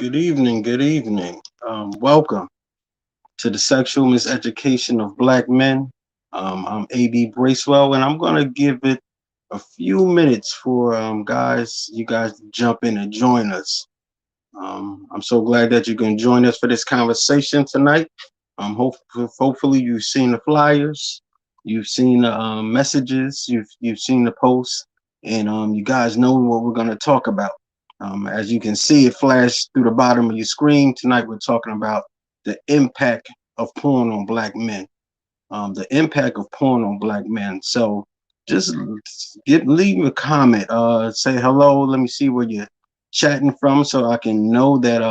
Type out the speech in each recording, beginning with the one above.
Good evening. Good evening. Welcome to the sexual miseducation of black men. I'm AB Bracewell, and I'm going to give it a few minutes for you guys to jump in and join us. I'm so glad that you can join us for this conversation tonight. Hopefully you've seen the flyers, you've seen the messages, you've seen the posts, and you guys know what we're going to talk about. As you can see, it flashed through the bottom of your screen. Tonight we're talking about the impact of porn on black men. The impact of porn on black men. So just leave me a comment. Say hello. Let me see where you're chatting from, so I can know that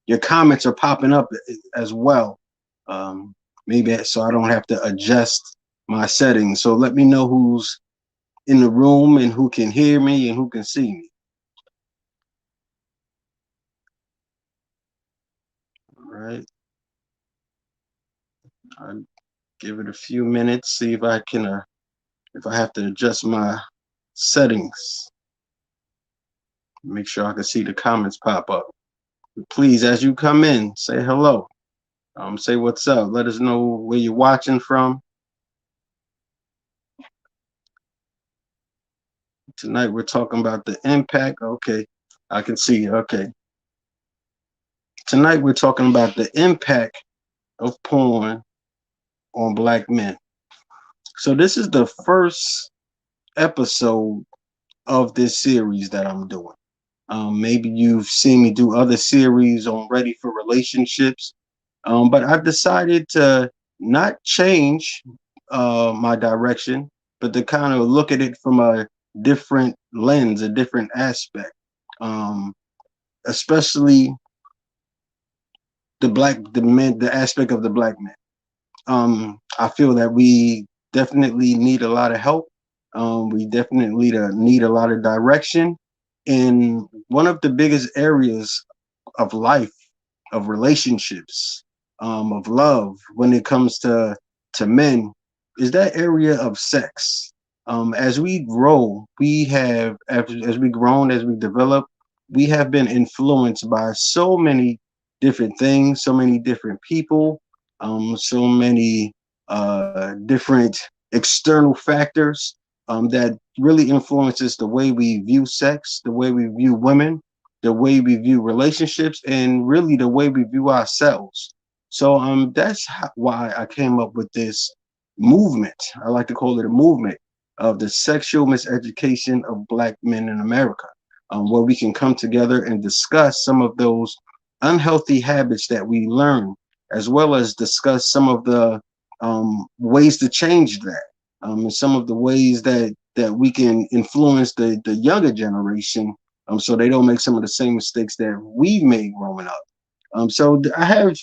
your comments are popping up as well. Um, Maybe so I don't have to adjust my settings. So let me know who's in the room and who can hear me and who can see me. All right. I'll give it a few minutes. See if I can. If I have to adjust my settings, make sure I can see the comments pop up. Please, as you come in, say hello. Say what's up. Let us know where you're watching from. Tonight we're talking about the impact. Okay, I can see. Okay. Tonight we're talking about the impact of porn on black men. So this is the first episode of this series that I'm doing. Maybe you've seen me do other series on Ready for Relationships, but I decided to not change my direction, but to kind of look at it from a different lens, a different aspect, um, especially the aspect of the black man. I feel that we definitely need a lot of help. We definitely need a lot of direction. And one of the biggest areas of life, of relationships, of love, when it comes to men, is that area of sex. As we grow, as we grown, as we develop, we have been influenced by so many different things, so many different people, so many different external factors that really influences the way we view sex, the way we view women, the way we view relationships, and really the way we view ourselves. So why I came up with this movement. I like to call it a movement of the sexual miseducation of black men in America, where we can come together and discuss some of those unhealthy habits that we learn, as well as discuss some of the ways to change that, and some of the ways that we can influence the younger generation, so they don't make some of the same mistakes that we made growing up. So I have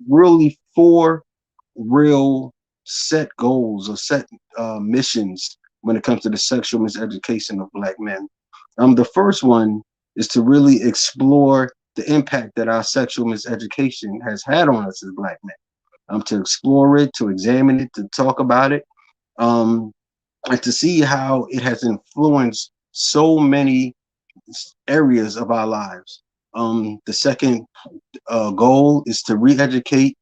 really four real set goals or set missions when it comes to the sexual miseducation of black men. The first one is to really explore the impact that our sexual miseducation has had on us as black men. To explore it, to examine it, to talk about it, um, and to see how it has influenced so many areas of our lives. The second goal is to re-educate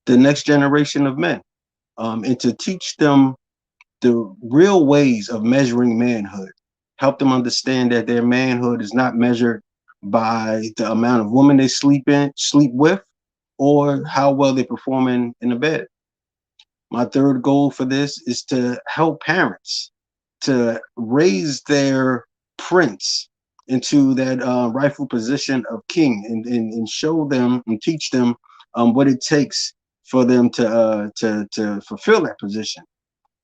the next generation of men, and to teach them the real ways of measuring manhood. Help them understand that their manhood is not measured by the amount of women they sleep with, or how well they perform in the bed. My third goal for this is to help parents to raise their prince into that rightful position of king, and show them and teach them what it takes for them to fulfill that position.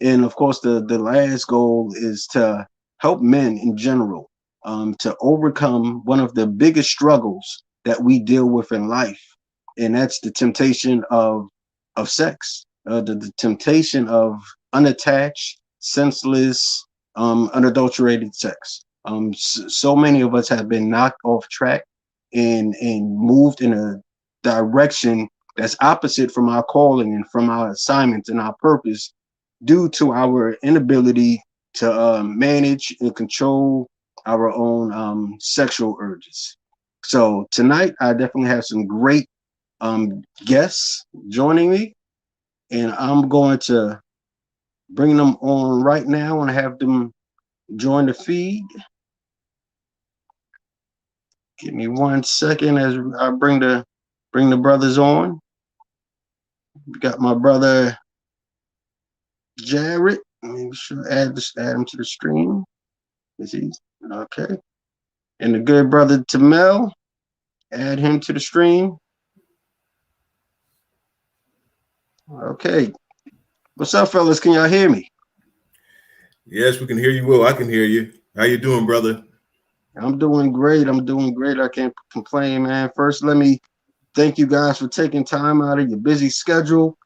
And of course, the last goal is to help men in general to overcome one of the biggest struggles that we deal with in life, and that's the temptation of sex, the temptation of unattached, senseless, unadulterated sex. So many of us have been knocked off track and moved in a direction that's opposite from our calling and from our assignments and our purpose, due to our inability to manage and control our own sexual urges. So tonight, I definitely have some great guests joining me, and I'm going to bring them on right now and have them join the feed. Give me 1 second as I bring the brothers on. We got my brother Jared. Let me sure add him to the stream. Is he okay? And the good brother Tamel, add him to the stream. Okay. What's up, fellas? Can y'all hear me? Yes, we can hear you well. I can hear you. How you doing, brother? I'm doing great. I'm doing great. I can't complain, man. First, let me thank you guys for taking time out of your busy schedule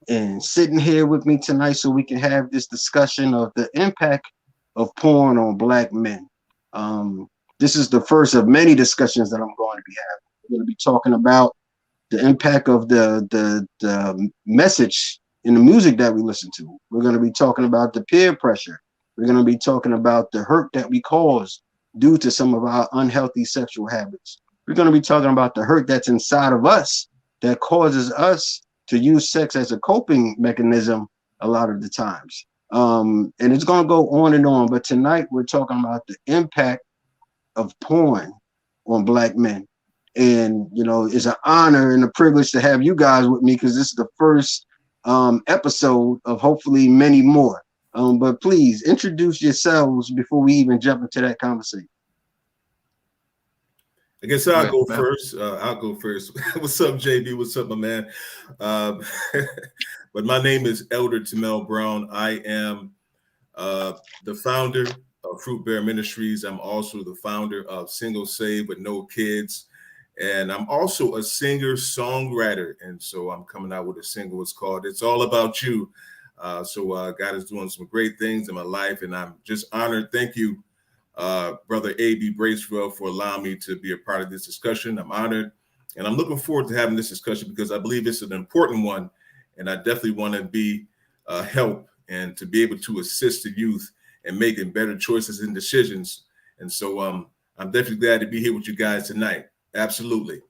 and sitting here with me tonight so we can have this discussion of the impact of porn on Black men. Um, this is the first of many discussions that I'm going to be having. We're going to be talking about the impact of the message in the music that we listen to. We're going to be talking about the peer pressure. We're going to be talking about the hurt that we cause due to some of our unhealthy sexual habits. We're going to be talking about the hurt that's inside of us that causes us to use sex as a coping mechanism a lot of the times. And it's going to go on and on. But tonight we're talking about the impact of porn on Black men. And, you know, it's an honor and a privilege to have you guys with me because this is the first episode of hopefully many more. But please introduce yourselves before we even jump into that conversation. I guess I'll go first. I'll go first. What's up, JB? What's up, my man? Um, but my name is Elder Tamel Brown. I am the founder of Fruit Bear Ministries. I'm also the founder of Single Saved with No Kids. And I'm also a singer-songwriter. And so I'm coming out with a single. It's called It's All About You. So God is doing some great things in my life. And I'm just honored. Thank you, Brother A.B. Bracewell, for allowing me to be a part of this discussion. I'm honored. And I'm looking forward to having this discussion because I believe it's an important one. And I definitely want to be help and to be able to assist the youth in making better choices and decisions. And so I'm definitely glad to be here with you guys tonight. Absolutely.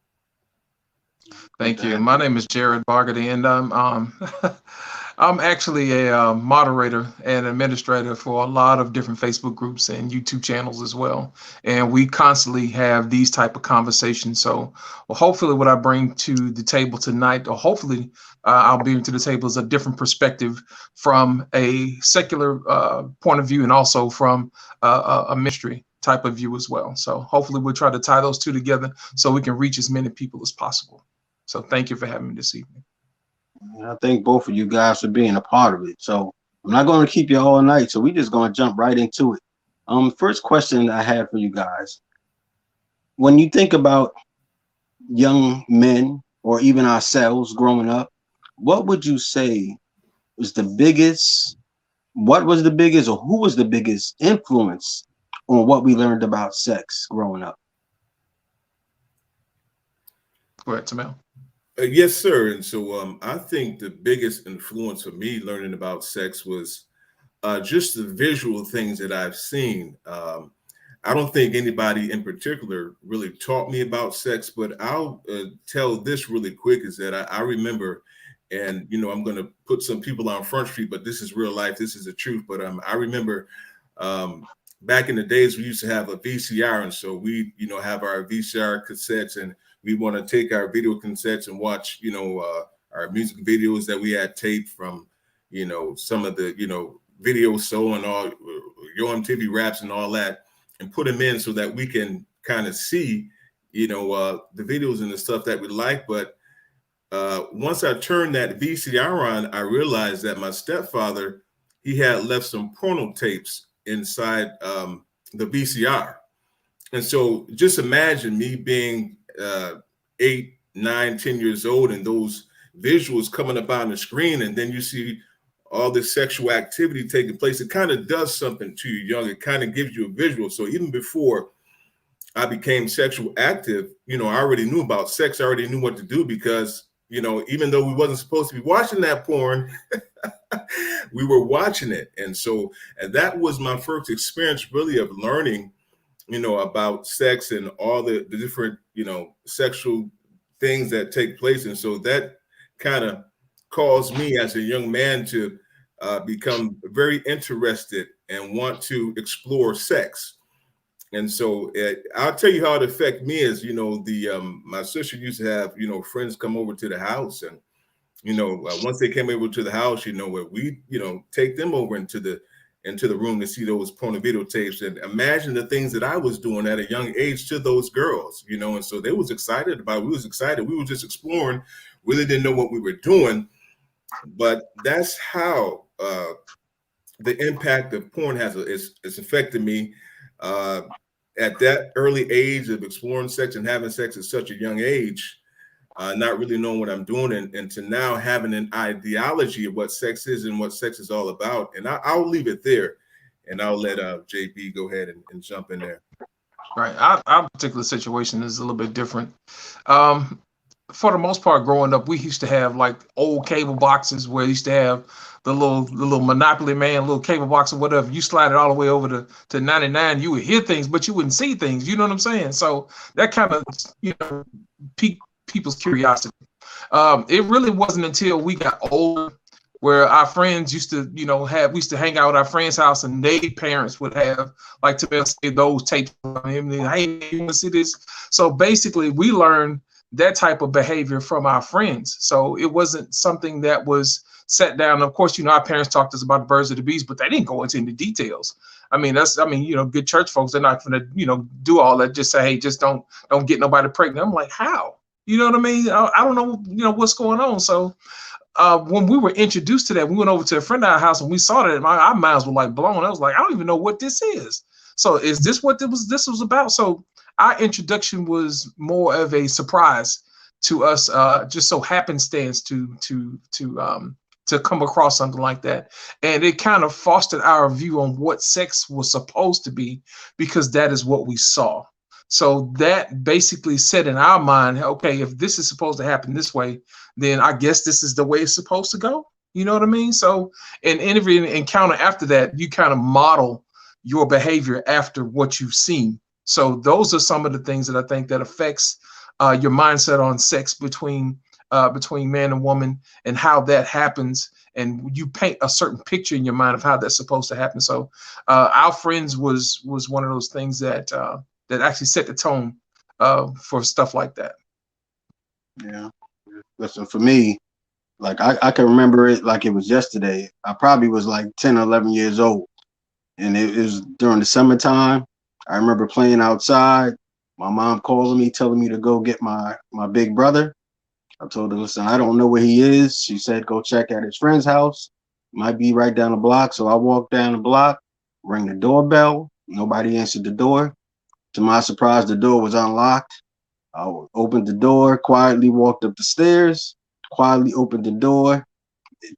Thank you. My name is Jared Bargady, and I'm actually a moderator and administrator for a lot of different Facebook groups and YouTube channels as well. And we constantly have these type of conversations. So, well, hopefully, what I bring to the table tonight, or hopefully, I'll bring to the table is a different perspective from a secular point of view, and also from a ministry type of view as well. So, hopefully, we'll try to tie those two together so we can reach as many people as possible. So thank you for having me this evening. I thank both of you guys for being a part of it. So I'm not going to keep you all night. So we're just going to jump right into it. First question I have for you guys. When you think about young men or even ourselves growing up, what would you say was the biggest, what was the biggest or who was the biggest influence on what we learned about sex growing up? Go ahead, Tamel. Yes, sir. And so I think the biggest influence for me learning about sex was just the visual things that I've seen. I don't think anybody in particular really taught me about sex, but I'll tell this really quick is that I remember, and, you know, I'm going to put some people on Front Street, but this is real life. This is the truth. But I remember back in the days, we used to have a VCR. And so we, you know, have our VCR cassettes and we want to take our video cassettes and watch, you know, our music videos that we had taped from, you know, some of the, you know, video soul and all, Yo MTV Raps and all that, and put them in so that we can kind of see, you know, the videos and the stuff that we like. But once I turned that VCR on, I realized that my stepfather, he had left some porno tapes inside the VCR. And so just imagine me being 8, 9, 10 years old and those visuals coming up on the screen, and then you see all this sexual activity taking place. It kind of does something to you young. It kind of gives you a visual. So even before I became sexual active, you know, I already knew about sex. I already knew what to do because, you know, even though we wasn't supposed to be watching that porn, we were watching it. And so, and that was my first experience really of learning, you know, about sex and all the different sexual things that take place. And so that kind of caused me as a young man to become very interested and want to explore sex. And so I'll tell you how it affected me is, my sister used to have, friends come over to the house, and, once they came over to the house, where we, take them over into the room to see those porno videotapes, and imagine the things that I was doing at a young age to those girls, and so they was excited about it. We was excited. We were just exploring, really didn't know what we were doing. But that's how the impact of porn it's affected me at that early age of exploring sex and having sex at such a young age, not really knowing what I'm doing, and to now having an ideology of what sex is and what sex is all about. And I'll leave it there, and I'll let JB go ahead and jump in there. Right. Our particular situation is a little bit different. For the most part, growing up, we used to have like old cable boxes where you used to have the little Monopoly Man, little cable box or whatever. You slide it all the way over to 99, you would hear things, but you wouldn't see things. You know what I'm saying? So that kind of, piqued people's curiosity. It really wasn't until we got older where our friends used to, we used to hang out at our friend's house, and their parents would have like to say those tapes. Hey, you want to see this? So basically, we learned that type of behavior from our friends. So it wasn't something that was set down. Of course, our parents talked to us about the birds of the bees, but they didn't go into any details. Good church folks, they're not going to, do all that. Just say, hey, just don't get nobody pregnant. I'm like, how? You know what I mean? I don't know, what's going on. So when we were introduced to that, we went over to a friend of our house and we saw that, and our minds were like blown. I was like, I don't even know what this is. So is this what this was about? So our introduction was more of a surprise to us, just so happenstance to come across something like that. And it kind of fostered our view on what sex was supposed to be, because that is what we saw. So that basically said in our mind, okay, if this is supposed to happen this way, then I guess this is the way it's supposed to go. You know what I mean? So in every encounter after that, you kind of model your behavior after what you've seen. So those are some of the things that I think that affects your mindset on sex between man and woman, and how that happens. And you paint a certain picture in your mind of how that's supposed to happen. So our friends was one of those things that actually set the tone for stuff like that. Yeah. Listen, for me, like I can remember it like it was yesterday. I probably was like 10 or 11 years old, and it was during the summertime. I remember playing outside. My mom calling me, telling me to go get my big brother. I told her, listen, I don't know where he is. She said, go check at his friend's house. Might be right down the block. So I walked down the block, rang the doorbell. Nobody answered the door. To my surprise, the door was unlocked. I opened the door, quietly walked up the stairs, quietly opened the door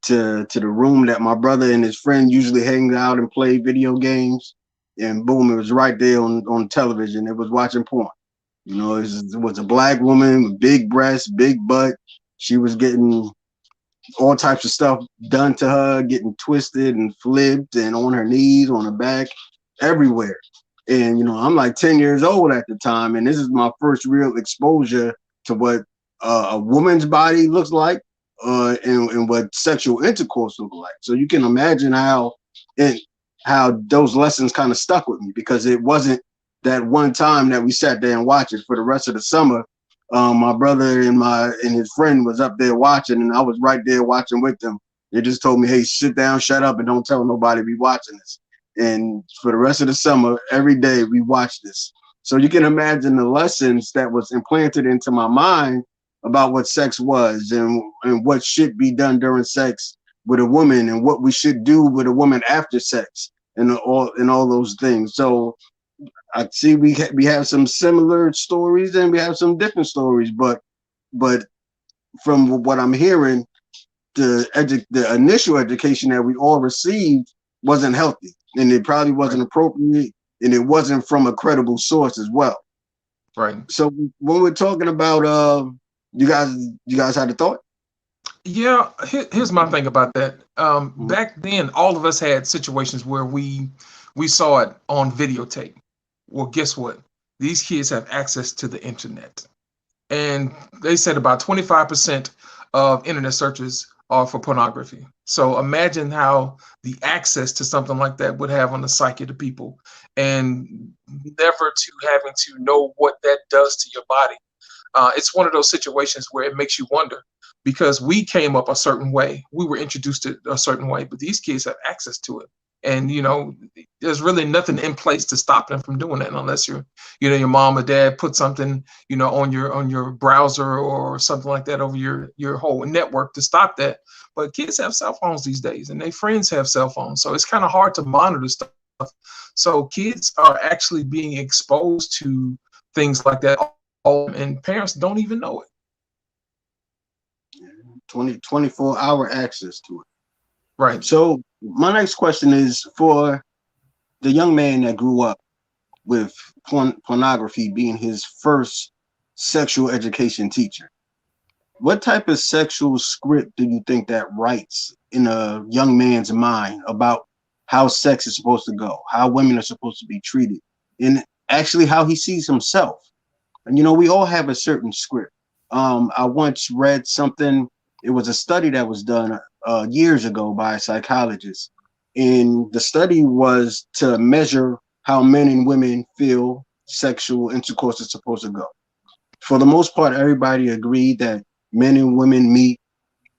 to the room that my brother and his friend usually hang out and play video games. And boom, it was right there on television. It was watching porn. It was a black woman with big breasts, big butt. She was getting all types of stuff done to her, getting twisted and flipped, and on her knees, on her back, everywhere. And, I'm like 10 years old at the time, and this is my first real exposure to what a woman's body looks like, and what sexual intercourse looks like. So you can imagine how those lessons kind of stuck with me, because it wasn't that one time that we sat there and watched it. For the rest of the summer, my brother and his friend was up there watching, and I was right there watching with them. They just told me, hey, sit down, shut up, and don't tell nobody we watching this. And for the rest of the summer, every day we watched this. So you can imagine the lessons that was implanted into my mind about what sex was, and what should be done during sex with a woman, and what we should do with a woman after sex, and all those things. So I see we have some similar stories and we have some different stories, but from what I'm hearing, the initial education that we all received wasn't healthy, and it probably wasn't appropriate, and it wasn't from a credible source as well. Right. So when we're talking about you guys had a thought? Yeah, here's my thing about that. Back then, all of us had situations where we saw it on videotape. Well, guess what? these kids have access to the internet. And they said about 25% of internet searches are for pornography. So imagine how the access to something like that would have on the psyche of the people, and never to having to know what that does to your body. It's one of those situations where it makes you wonder, because we came up a certain way, we were introduced to a certain way, but these kids have access to it. And there's really nothing in place to stop them from doing that, unless your mom or dad put something, on your browser or something like that over your whole network to stop that. But kids have cell phones these days, and their friends have cell phones, so it's kind of hard to monitor stuff. So kids are actually being exposed to things like that, and parents don't even know it. 24-hour access to it. Right. So my next question is for the young man that grew up with pornography being his first sexual education teacher. What type of sexual script do you think that writes in a young man's mind about how sex is supposed to go, how women are supposed to be treated, and actually how he sees himself? And we all have a certain script. I once read something. It was a study that was done years ago by a psychologist, and the study was to measure how men and women feel sexual intercourse is supposed to go. For the most part, everybody agreed that men and women meet.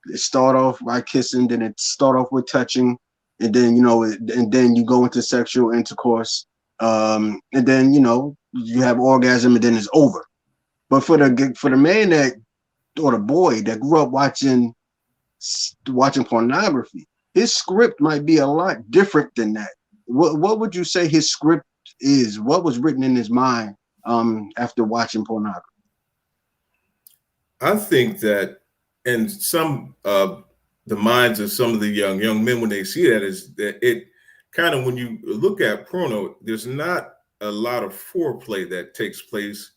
It start off by kissing, then it start off with touching, and then and then you go into sexual intercourse, and then you have orgasm, and then it's over. But for the man or the boy that grew up watching pornography, his script might be a lot different than that. What would you say his script is? What was written in his mind after watching pornography? I think that in some the minds of some of the young men, when they see that, is that it kind of, when you look at porno, there's not a lot of foreplay that takes place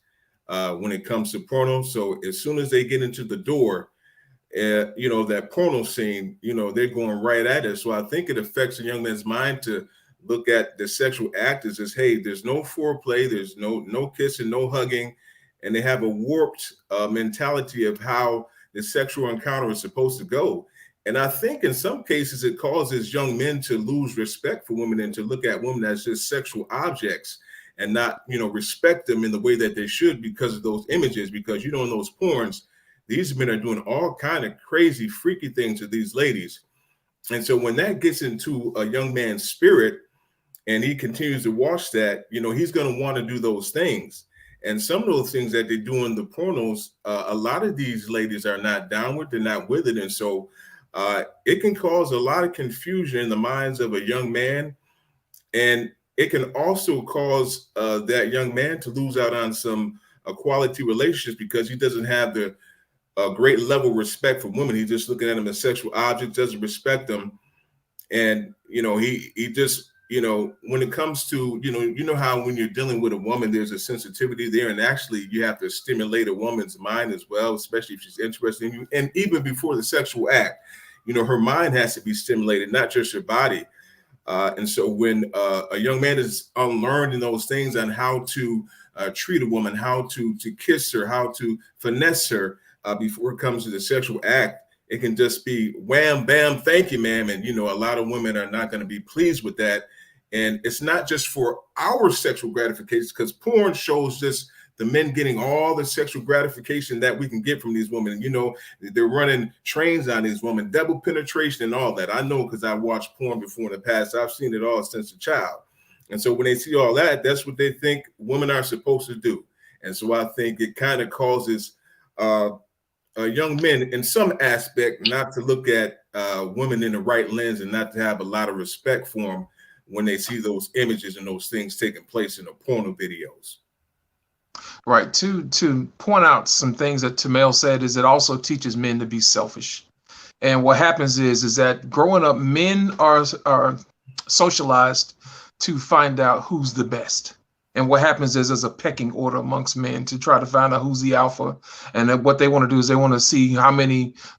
when it comes to porno. So as soon as they get into the door, that porno scene, they're going right at it. So I think it affects a young man's mind to look at the sexual act as, hey, there's no foreplay, there's no kissing, no hugging, and they have a warped mentality of how the sexual encounter is supposed to go. And I think in some cases it causes young men to lose respect for women and to look at women as just sexual objects and not, respect them in the way that they should because of those images. Because in those porns, these men are doing all kind of crazy, freaky things to these ladies. And so when that gets into a young man's spirit and he continues to watch that, he's going to want to do those things. And some of those things that they do in the pornos, a lot of these ladies are not down with, they're not with it. And so it can cause a lot of confusion in the minds of a young man. And it can also cause that young man to lose out on some quality relationships because he doesn't have the great level of respect for women. He's just looking at them as sexual objects, doesn't respect them. And, he just, when it comes to, how when you're dealing with a woman, there's a sensitivity there. And actually, you have to stimulate a woman's mind as well, especially if she's interested in you. And even before the sexual act, her mind has to be stimulated, not just her body. And so when a young man is unlearned in those things on how to treat a woman, how to kiss her, how to finesse her before it comes to the sexual act, it can just be wham, bam, thank you, ma'am. And, a lot of women are not going to be pleased with that. And it's not just for our sexual gratification, because porn shows just the men getting all the sexual gratification that we can get from these women. They're running trains on these women, double penetration and all that. I know because I watched porn before in the past. I've seen it all since a child. And so when they see all that, that's what they think women are supposed to do. And so I think it kind of causes young men in some aspect not to look at women in the right lens and not to have a lot of respect for them when they see those images and those things taking place in the porno videos. Right. To point out some things that Tamel said is it also teaches men to be selfish. And what happens is that growing up, men are socialized to find out who's the best. And what happens is there's a pecking order amongst men to try to find out who's the alpha. And then what they want to do is they want to see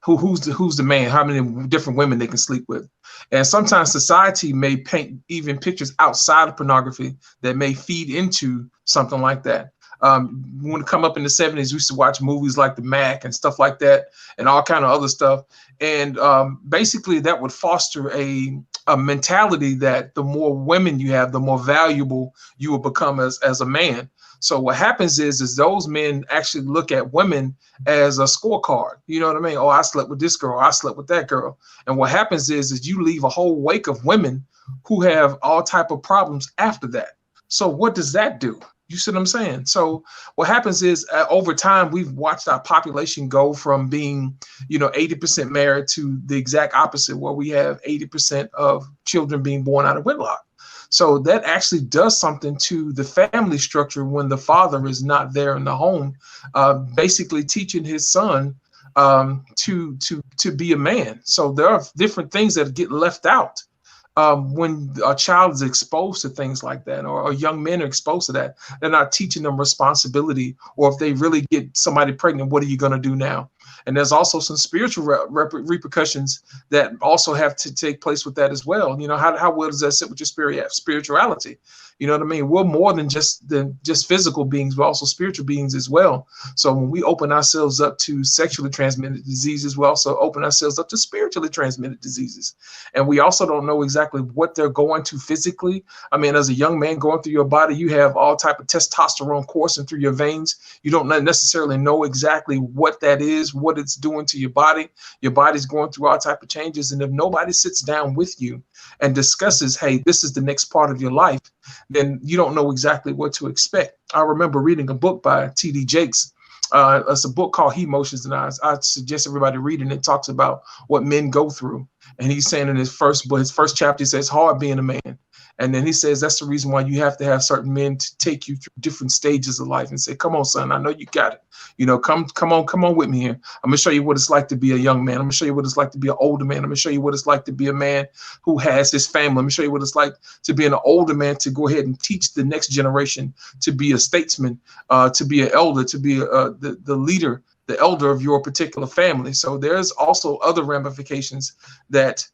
who's the man, how many different women they can sleep with. And sometimes society may paint even pictures outside of pornography that may feed into something like that. When it come up in the 70s, we used to watch movies like The Mac and stuff like that, and all kind of other stuff. And basically, that would foster a mentality that the more women you have, the more valuable you will become as a man. So what happens is those men actually look at women as a scorecard. You know what I mean? Oh, I slept with this girl. I slept with that girl. And what happens is you leave a whole wake of women who have all type of problems after that. So what does that do? You see what I'm saying? So what happens is over time, we've watched our population go from being, 80% married to the exact opposite, where we have 80% of children being born out of wedlock. So that actually does something to the family structure when the father is not there in the home, basically teaching his son to be a man. So there are different things that get left out when a child is exposed to things like that, or young men are exposed to that. They're not teaching them responsibility, or if they really get somebody pregnant, what are you going to do now? And there's also some spiritual repercussions that also have to take place with that as well. How well does that sit with your spirituality? You know what I mean? We're more than just physical beings, but also spiritual beings as well. So when we open ourselves up to sexually transmitted diseases, we also open ourselves up to spiritually transmitted diseases. And we also don't know exactly what they're going to physically. I mean, as a young man going through your body, you have all type of testosterone coursing through your veins. You don't necessarily know exactly what that is, what it's doing to your body. Your body's going through all type of changes. And if nobody sits down with you and discusses, hey, this is the next part of your life, then you don't know exactly what to expect. I remember reading a book by T.D. Jakes. It's a book called He Motions, and I suggest everybody read it. It talks about what men go through. And he's saying in his first chapter, he says, hard being a man. And then he says that's the reason why you have to have certain men to take you through different stages of life and say, come on, son, I know you got it. Come on with me here. I'm going to show you what it's like to be a young man. I'm going to show you what it's like to be an older man. I'm going to show you what it's like to be a man who has his family. I'm going to show you what it's like to be an older man, to go ahead and teach the next generation to be a statesman, to be an elder, to be the leader, the elder of your particular family. So there's also other ramifications that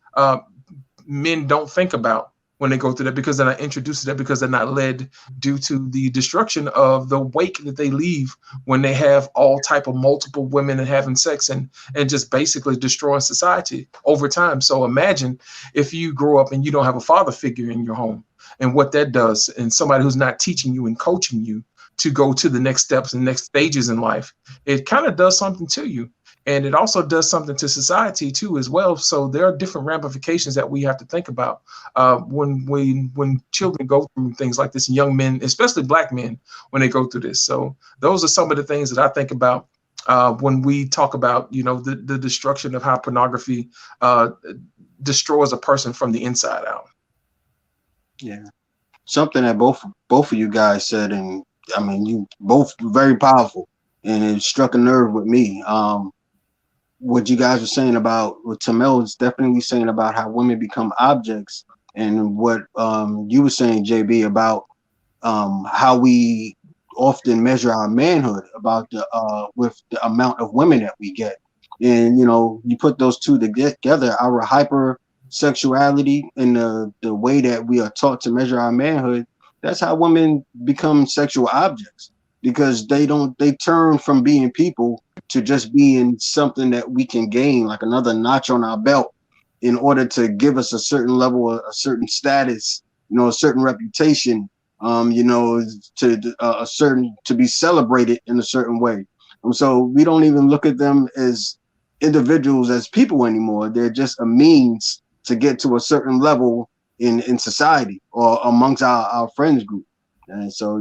men don't think about when they go through that, because they're not introduced to that, because they're not led, due to the destruction of the wake that they leave when they have all type of multiple women and having sex and just basically destroying society over time. So imagine if you grow up and you don't have a father figure in your home, and what that does, and somebody who's not teaching you and coaching you to go to the next steps and next stages in life. It kind of does something to you. And it also does something to society too as well. So there are different ramifications that we have to think about when children go through things like this, and young men, especially black men, when they go through this. So those are some of the things that I think about when we talk about, the destruction of how pornography destroys a person from the inside out. Yeah, something that both of you guys said, and I mean, you both very powerful, and it struck a nerve with me. What you guys were saying about, what Tamel is definitely saying about how women become objects, and what you were saying, JB, about how we often measure our manhood about with the amount of women that we get. And you put those two together, our hypersexuality and the way that we are taught to measure our manhood. That's how women become sexual objects, because they turn from being people to just being something that we can gain, like another notch on our belt, in order to give us a certain level, a certain status, a certain reputation, to be celebrated in a certain way. And so we don't even look at them as individuals, as people anymore. They're just a means to get to a certain level in society or amongst our friends group. And so,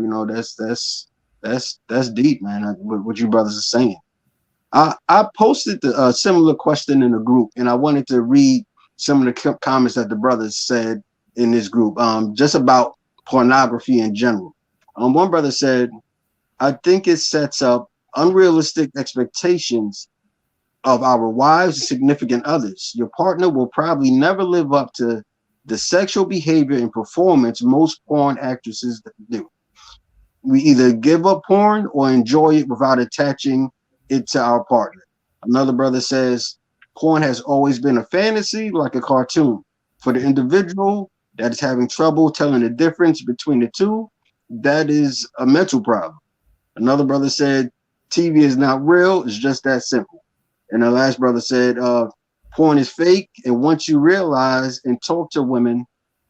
that's deep, man, what you brothers are saying. I posted a similar question in the group, and I wanted to read some of the comments that the brothers said in this group, just about pornography in general. One brother said, I think it sets up unrealistic expectations of our wives and significant others. Your partner will probably never live up to the sexual behavior and performance most porn actresses do. We either give up porn or enjoy it without attaching it to our partner. Another brother says, porn has always been a fantasy, like a cartoon. For the individual that is having trouble telling the difference between the two, that is a mental problem. Another brother said TV is not real. It's just that simple. And the last brother said porn is fake. And once you realize and talk to women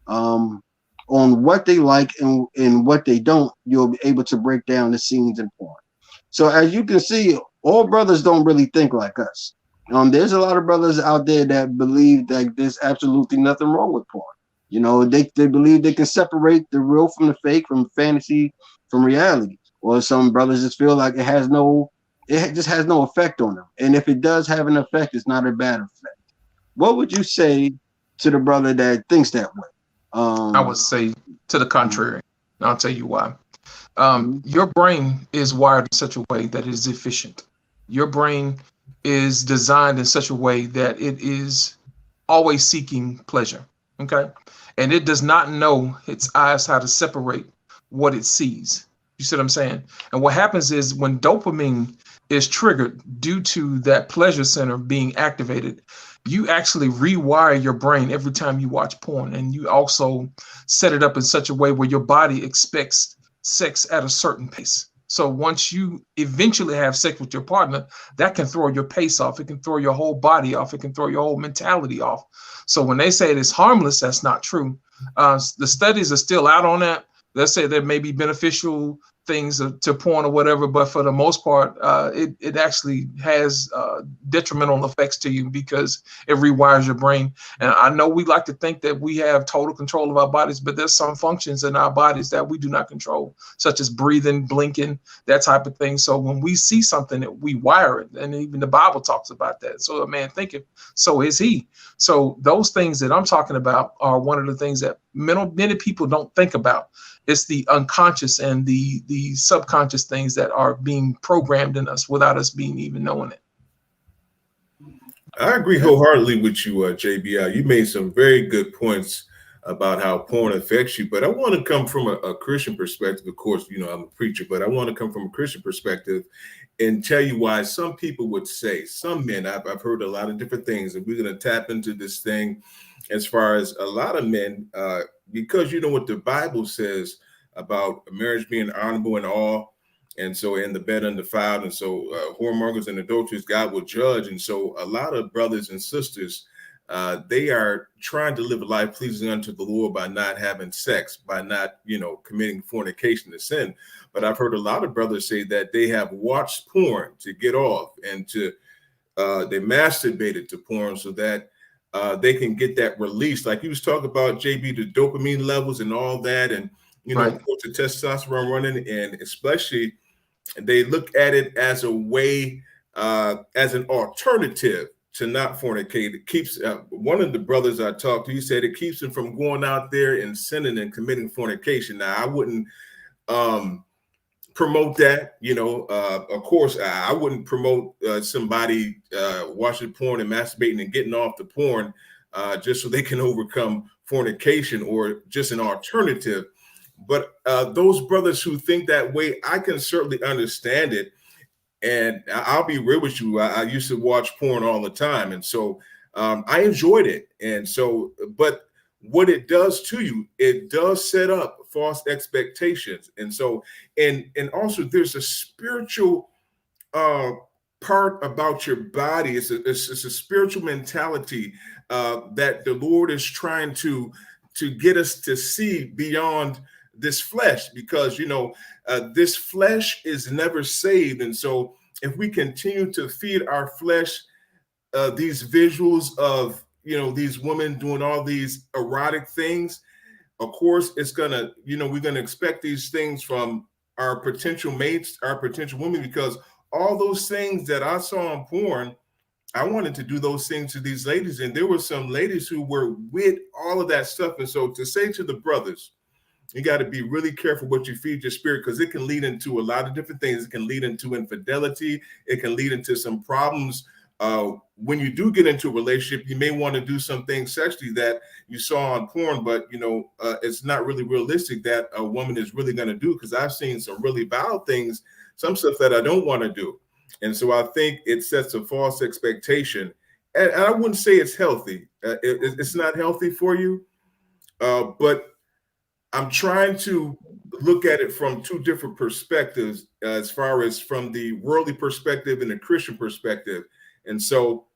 um, on what they like and what they don't, you'll be able to break down the scenes in porn. So as you can see, all brothers don't really think like us. There's a lot of brothers out there that believe that there's absolutely nothing wrong with porn. They believe they can separate the real from the fake, from fantasy from reality. Or some brothers just feel like it just has no effect on them. And if it does have an effect, it's not a bad effect. What would you say to the brother that thinks that way? I would say to the contrary. And I'll tell you why. Mhm. Your brain is wired in such a way that it is efficient. Your brain is designed in such a way that it is always seeking pleasure. Okay. And it does not know its eyes how to separate what it sees. You see what I'm saying? And what happens is when dopamine is triggered due to that pleasure center being activated, you actually rewire your brain every time you watch porn. And you also set it up in such a way where your body expects sex at a certain pace. So once you eventually have sex with your partner, that can throw your pace off. It can throw your whole body off. It can throw your whole mentality off. So when they say it is harmless, that's not true. The studies are still out on that. Let's say there may be beneficial things to porn or whatever, but for the most part, it actually has detrimental effects to you because it rewires your brain. And I know we like to think that we have total control of our bodies, but there's some functions in our bodies that we do not control, such as breathing, blinking, that type of thing. So when we see something, we wire it, and even the Bible talks about that. So a man thinketh, so is he. So those things that I'm talking about are one of the things that many people don't think about. It's the unconscious and the subconscious things that are being programmed in us without us being even knowing it. I agree wholeheartedly with you, JBI. You made some very good points about how porn affects you, but I want to come from a Christian perspective. Of course, I'm a preacher, but I want to come from a Christian perspective and tell you why some people would say, some men, I've heard a lot of different things, and we're going to tap into this thing as far as a lot of men, because you know what the Bible says about marriage being honorable and all. And so in the bed undefiled, and so whoremongers and adulterers, God will judge. And so a lot of brothers and sisters, they are trying to live a life pleasing unto the Lord by not having sex, by not, committing fornication to sin. But I've heard a lot of brothers say that they have watched porn to get off and they masturbated to porn so that they can get that release. Like you was talking about, JB, the dopamine levels and all that. And, Right. of course, the testosterone running, and especially they look at it as a way, as an alternative to not fornicate. It keeps one of the brothers I talked to, he said it keeps him from going out there and sinning and committing fornication. Now, I wouldn't promote that, of course, I wouldn't promote somebody watching porn and masturbating and getting off the porn just so they can overcome fornication, or just an alternative. But those brothers who think that way, I can certainly understand it. And I'll be real with you. I used to watch porn all the time. And so I enjoyed it. And so, but what it does to you, it does set up false expectations. And so, and also there's a spiritual part about your body. It's a spiritual mentality that the Lord is trying to get us to see beyond this flesh, because this flesh is never saved. And so if we continue to feed our flesh these visuals of these women doing all these erotic things, of course it's gonna, we're gonna expect these things from our potential mates, our potential women, because all those things that I saw on porn, I wanted to do those things to these ladies. And there were some ladies who were with all of that stuff. And so to say to the brothers, you got to be really careful what you feed your spirit, because it can lead into a lot of different things. It can lead into infidelity. It can lead into some problems. When you do get into a relationship, you may want to do some things sexually that you saw on porn, but it's not really realistic that a woman is really going to do, because I've seen some really vile things, some stuff that I don't want to do. And so I think it sets a false expectation. And I wouldn't say it's healthy. It's not healthy for you, but I'm trying to look at it from two different perspectives, as far as from the worldly perspective and the Christian perspective. And so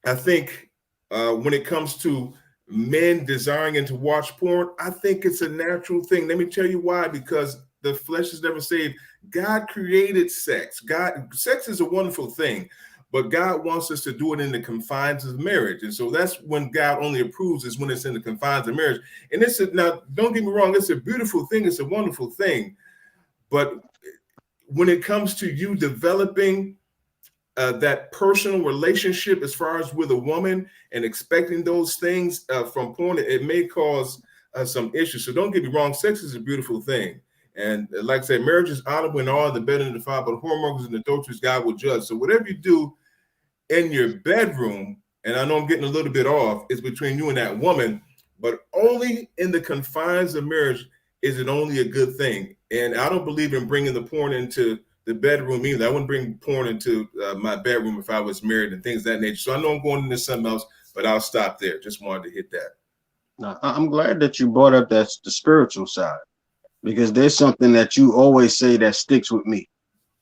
I think when it comes to men desiring to watch porn, I think it's a natural thing. Let me tell you why. Because the flesh is never saved. God created sex. Sex is a wonderful thing, but God wants us to do it in the confines of marriage. And so that's when God only approves, is when it's in the confines of marriage. And now, don't get me wrong, it's a beautiful thing. It's a wonderful thing. But when it comes to you developing that personal relationship as far as with a woman and expecting those things from porn, it may cause some issues. So don't get me wrong, sex is a beautiful thing. And like I said, marriage is honorable in all, the better than the five, but whoremongers and adulteries God will judge. So whatever you do in your bedroom, and I know I'm getting a little bit off, is between you and that woman, but only in the confines of marriage is it only a good thing. And I don't believe in bringing the porn into the bedroom either. I wouldn't bring porn into my bedroom if I was married and things of that nature. So I know I'm going into something else, but I'll stop there. Just wanted to hit that. Now, I'm glad that you brought up the spiritual side, because there's something that you always say that sticks with me.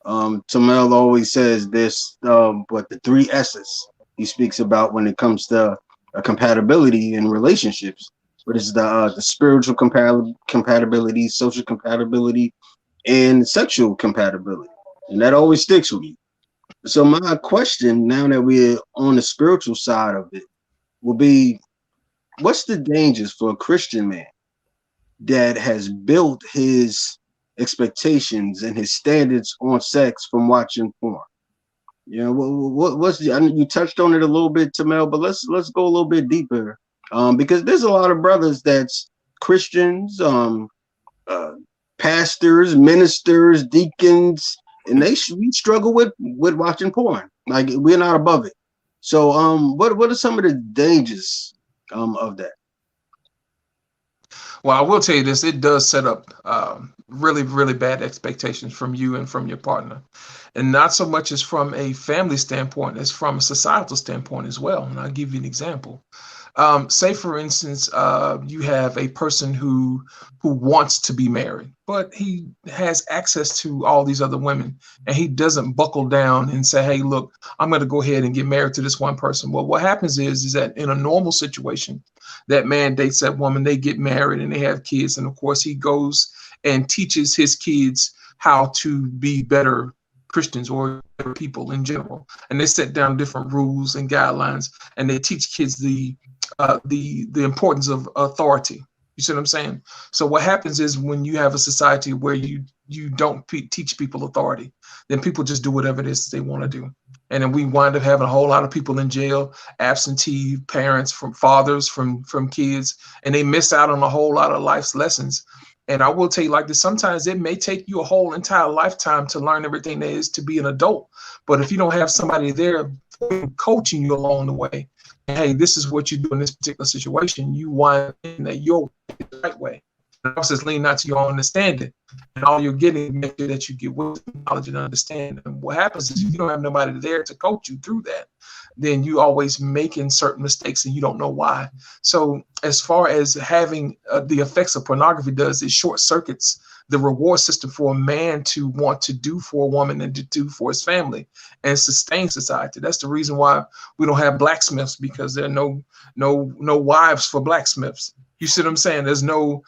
Tamel always says this, but the three S's he speaks about when it comes to compatibility in relationships. But it's the spiritual compatibility, social compatibility, and sexual compatibility. And that always sticks with me. So my question, now that we're on the spiritual side of it, will be, what's the dangers for a Christian man that has built his expectations and his standards on sex from watching porn? You know, what's the, I mean, you touched on it a little bit, Tamel, but let's go a little bit deeper, because there's a lot of brothers that's Christians, pastors, ministers, deacons, and we struggle with watching porn. Like, we're not above it. So what are some of the dangers of that? Well, I will tell you this, it does set up really, really bad expectations from you and from your partner. And not so much as from a family standpoint, as from a societal standpoint as well. And I'll give you an example. Say, for instance, you have a person who wants to be married, but he has access to all these other women, and he doesn't buckle down and say, hey, look, I'm going to go ahead and get married to this one person. Well, what happens is that in a normal situation, that man dates that woman, they get married and they have kids. And of course, he goes and teaches his kids how to be better Christians or people in general. And they set down different rules and guidelines, and they teach kids the importance of authority. You see what I'm saying? So what happens is, when you have a society where you don't teach people authority, then people just do whatever it is they want to do. And then we wind up having a whole lot of people in jail, absentee parents, from fathers, from kids, and they miss out on a whole lot of life's lessons. And I will tell you like this, sometimes it may take you a whole entire lifetime to learn everything there is to be an adult. But if you don't have somebody there coaching you along the way, hey, this is what you do in this particular situation, you wind in that your right way. The process lean not to your own understanding. And all you're getting, make sure that you get wisdom, knowledge, and understanding. And what happens is, if you don't have nobody there to coach you through that, then you always making certain mistakes and you don't know why. So as far as having the effects of pornography does, it short circuits the reward system for a man to want to do for a woman and to do for his family and sustain society. That's the reason why we don't have blacksmiths, because there are no wives for blacksmiths. You see what I'm saying? There's no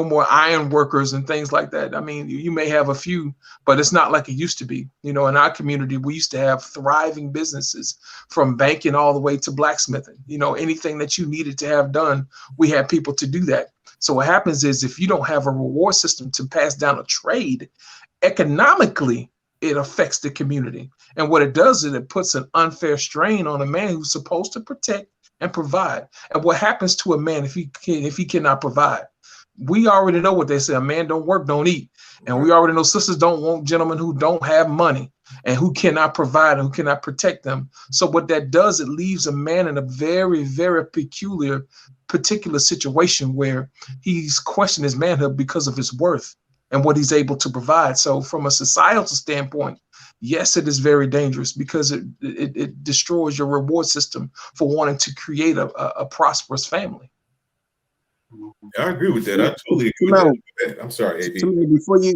more iron workers and things like that. I mean, you may have a few, but it's not like it used to be. You know, in our community, we used to have thriving businesses, from banking all the way to blacksmithing. You know, anything that you needed to have done, we had people to do that. So what happens is, if you don't have a reward system to pass down a trade, economically, it affects the community. And what it does is it puts an unfair strain on a man who's supposed to protect and provide. And what happens to a man if he cannot provide? We already know what they say: a man don't work, don't eat. And we already know sisters don't want gentlemen who don't have money and who cannot provide and who cannot protect them. So what that does, it leaves a man in a very, very particular situation where he's questioning his manhood because of his worth and what he's able to provide. So from a societal standpoint, yes, it is very dangerous, because it destroys your reward system for wanting to create a prosperous family. I agree with that. I totally agree with that. I'm sorry, AB.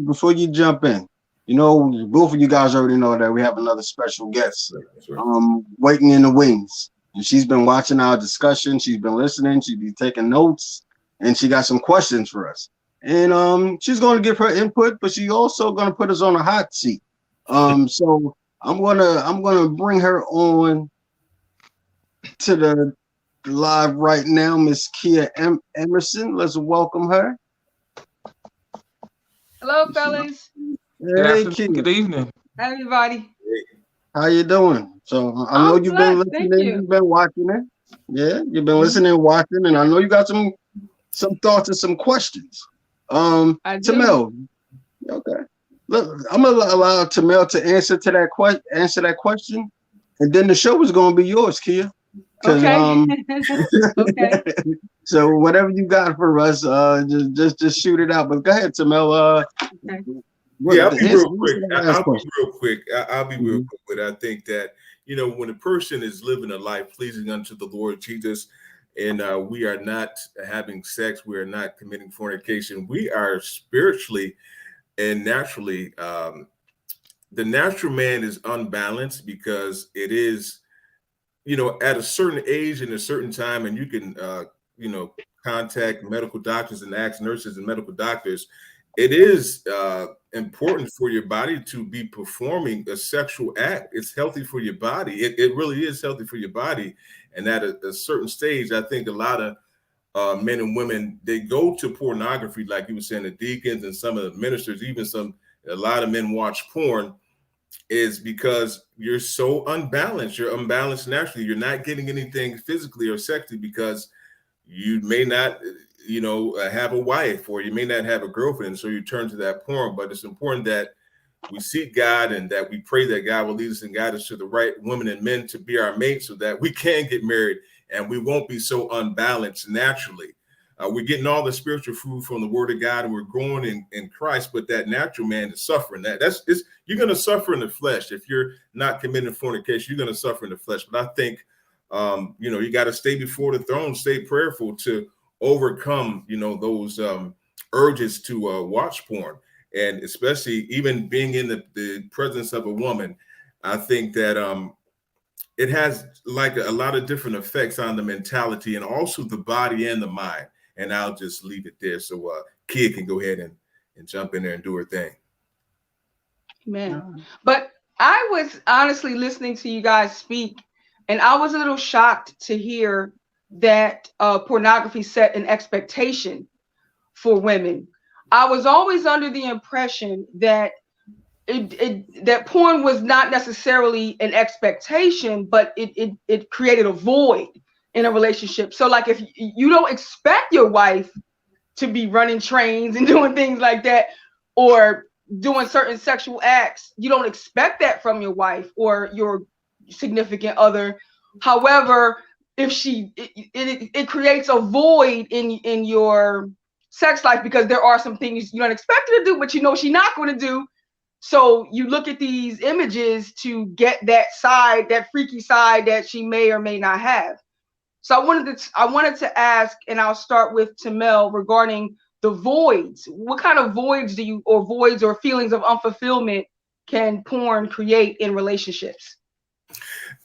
Before you jump in, you know, both of you guys already know that we have another special guest, That's right. waiting in the wings, and she's been watching our discussion. She's been listening. She's been taking notes, and she got some questions for us. And she's going to give her input, but she's also going to put us on a hot seat. So I'm gonna bring her on to the live right now, Miss Kia Emerson. Let's welcome her. Hello, fellas. Good Hey, afternoon, Kia. good evening. Hi, everybody. How you doing? So I know I'm you've been blessed. Thank listening, you. you've been watching it. Yeah, you've been listening, watching, and I know you got some thoughts and some questions. I do. Tamel, okay. Look, I'm gonna allow Tamel to answer that question, and then the show is gonna be yours, Kia. Okay. Okay. So whatever you got for us, just shoot it out. But go ahead, Tamel. Okay. Yeah, I'll be real quick. I'll be Question. real quick. I'll be real quick. But I think that, you know, when a person is living a life pleasing unto the Lord Jesus, and we are not having sex, we are not committing fornication, we are spiritually and naturally, the natural man is unbalanced because it is, you know, at a certain age and a certain time, and you can, you know, contact medical doctors and ask nurses and medical doctors. It is important for your body to be performing a sexual act. It's healthy for your body. It really is healthy for your body. And at a certain stage, I think a lot of men and women, they go to pornography, like you were saying, the deacons and some of the ministers, even a lot of men watch porn, is because you're so unbalanced. You're unbalanced naturally. You're not getting anything physically or sexually because you may not, you know, have a wife, or you may not have a girlfriend. So you turn to that porn. But it's important that we seek God and that we pray that God will lead us and guide us to the right women and men to be our mates, so that we can get married and we won't be so unbalanced naturally. We're getting all the spiritual food from the Word of God, and we're growing in Christ. But that natural man is suffering. You're going to suffer in the flesh if you're not committing fornication. You're going to suffer in the flesh. But I think, you know, you got to stay before the throne, stay prayerful to overcome, you know, those urges to watch porn, and especially even being in the presence of a woman. I think that it has like a lot of different effects on the mentality and also the body and the mind. And I'll just leave it there so Kia can go ahead and jump in there and do her thing. Man. But I was honestly listening to you guys speak, and I was a little shocked to hear that pornography set an expectation for women. I was always under the impression that that porn was not necessarily an expectation, but it created a void in a relationship. So like if you don't expect your wife to be running trains and doing things like that, or doing certain sexual acts, you don't expect that from your wife or your significant other. However, if it creates a void in your sex life, because there are some things you don't expect her to do, but you know she's not going to do. So you look at these images to get that side, that freaky side that she may or may not have. So I wanted to ask, and I'll start with Tamel regarding the voids. What kind of voids or feelings of unfulfillment can porn create in relationships?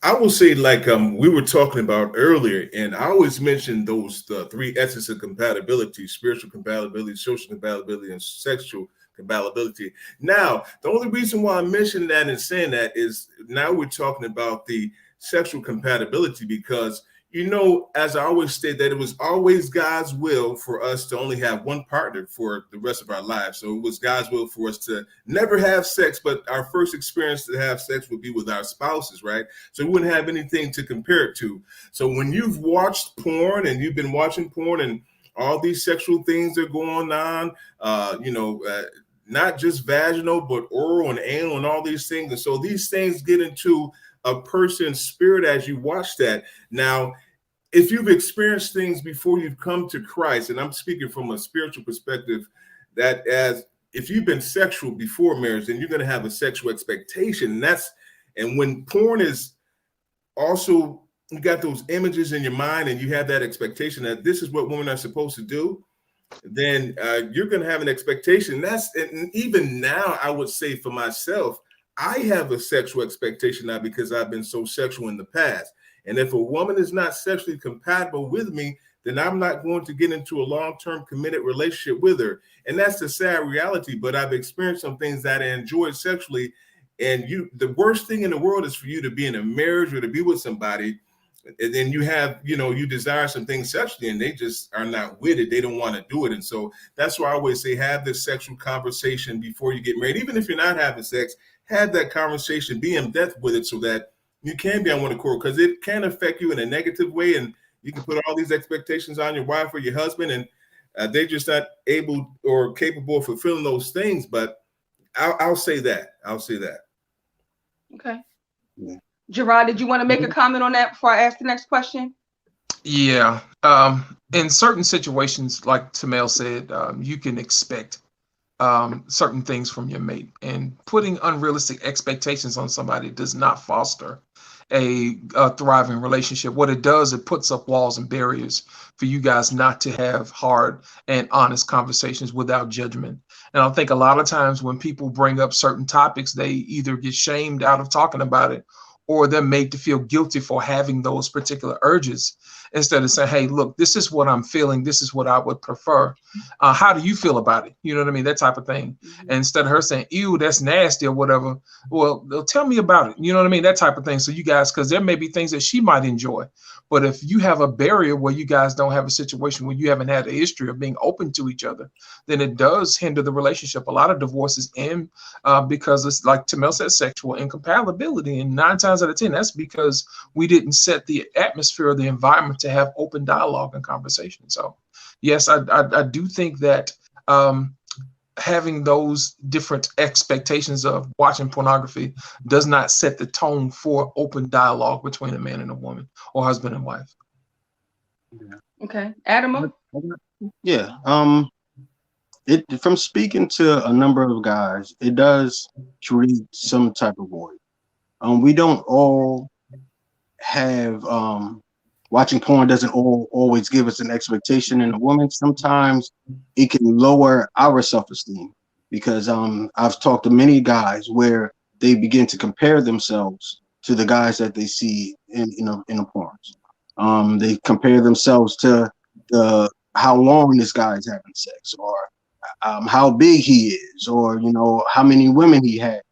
I will say, like we were talking about earlier, and I always mention the three S's of compatibility: spiritual compatibility, social compatibility, and sexual compatibility. Now, the only reason why I'm mentioning that and saying that is now we're talking about the sexual compatibility, because, you know, as I always state, that it was always God's will for us to only have one partner for the rest of our lives. So it was God's will for us to never have sex, but our first experience to have sex would be with our spouses, right? So we wouldn't have anything to compare it to. So when you've watched porn and you've been watching porn and all these sexual things are going on, not just vaginal, but oral and anal and all these things. And so these things get into a person's spirit as you watch that. Now, if you've experienced things before you've come to Christ, and I'm speaking from a spiritual perspective, that as if you've been sexual before marriage, then you're going to have a sexual expectation. And when porn is also you got those images in your mind and you have that expectation that this is what women are supposed to do, then you're going to have an expectation. And even now, I would say for myself, I have a sexual expectation now because I've been so sexual in the past. And if a woman is not sexually compatible with me, then I'm not going to get into a long-term committed relationship with her. And that's the sad reality. But I've experienced some things that I enjoyed sexually. And the worst thing in the world is for you to be in a marriage or to be with somebody, and then you have, you desire some things sexually and they just are not with it. They don't want to do it. And so that's why I always say, have this sexual conversation before you get married. Even if you're not having sex, have that conversation, be in depth with it so that you can be on one accord, because it can affect you in a negative way. And you can put all these expectations on your wife or your husband, and they're just not able or capable of fulfilling those things. But I'll say that. Okay. Yeah. Gerard, did you want to make a comment on that before I ask the next question? Yeah. In certain situations, like Tamel said, you can expect certain things from your mate, and putting unrealistic expectations on somebody does not foster a thriving relationship. What it does, it puts up walls and barriers for you guys not to have hard and honest conversations without judgment. And I think a lot of times when people bring up certain topics, they either get shamed out of talking about it, or they're made to feel guilty for having those particular urges, instead of saying, hey, look, this is what I'm feeling. This is what I would prefer. How do you feel about it? You know what I mean? That type of thing. And instead of her saying, ew, that's nasty or whatever, well, they'll tell me about it. You know what I mean? That type of thing. So you guys, because there may be things that she might enjoy. But if you have a barrier where you guys don't have a situation where you haven't had a history of being open to each other, then it does hinder the relationship. A lot of divorces end because it's, like Tamel said, sexual incompatibility. And 9 times out of 10, that's because we didn't set the atmosphere or the environment to have open dialogue and conversation. So yes, I do think that having those different expectations of watching pornography does not set the tone for open dialogue between a man and a woman, or husband and wife. Okay. Adam? Yeah. From speaking to a number of guys, it does create some type of void. We don't all have watching porn doesn't always give us an expectation in a woman. Sometimes it can lower our self-esteem, because I've talked to many guys where they begin to compare themselves to the guys that they see in a porn. They compare themselves to how long this guy is having sex, or how big he is, or how many women he had,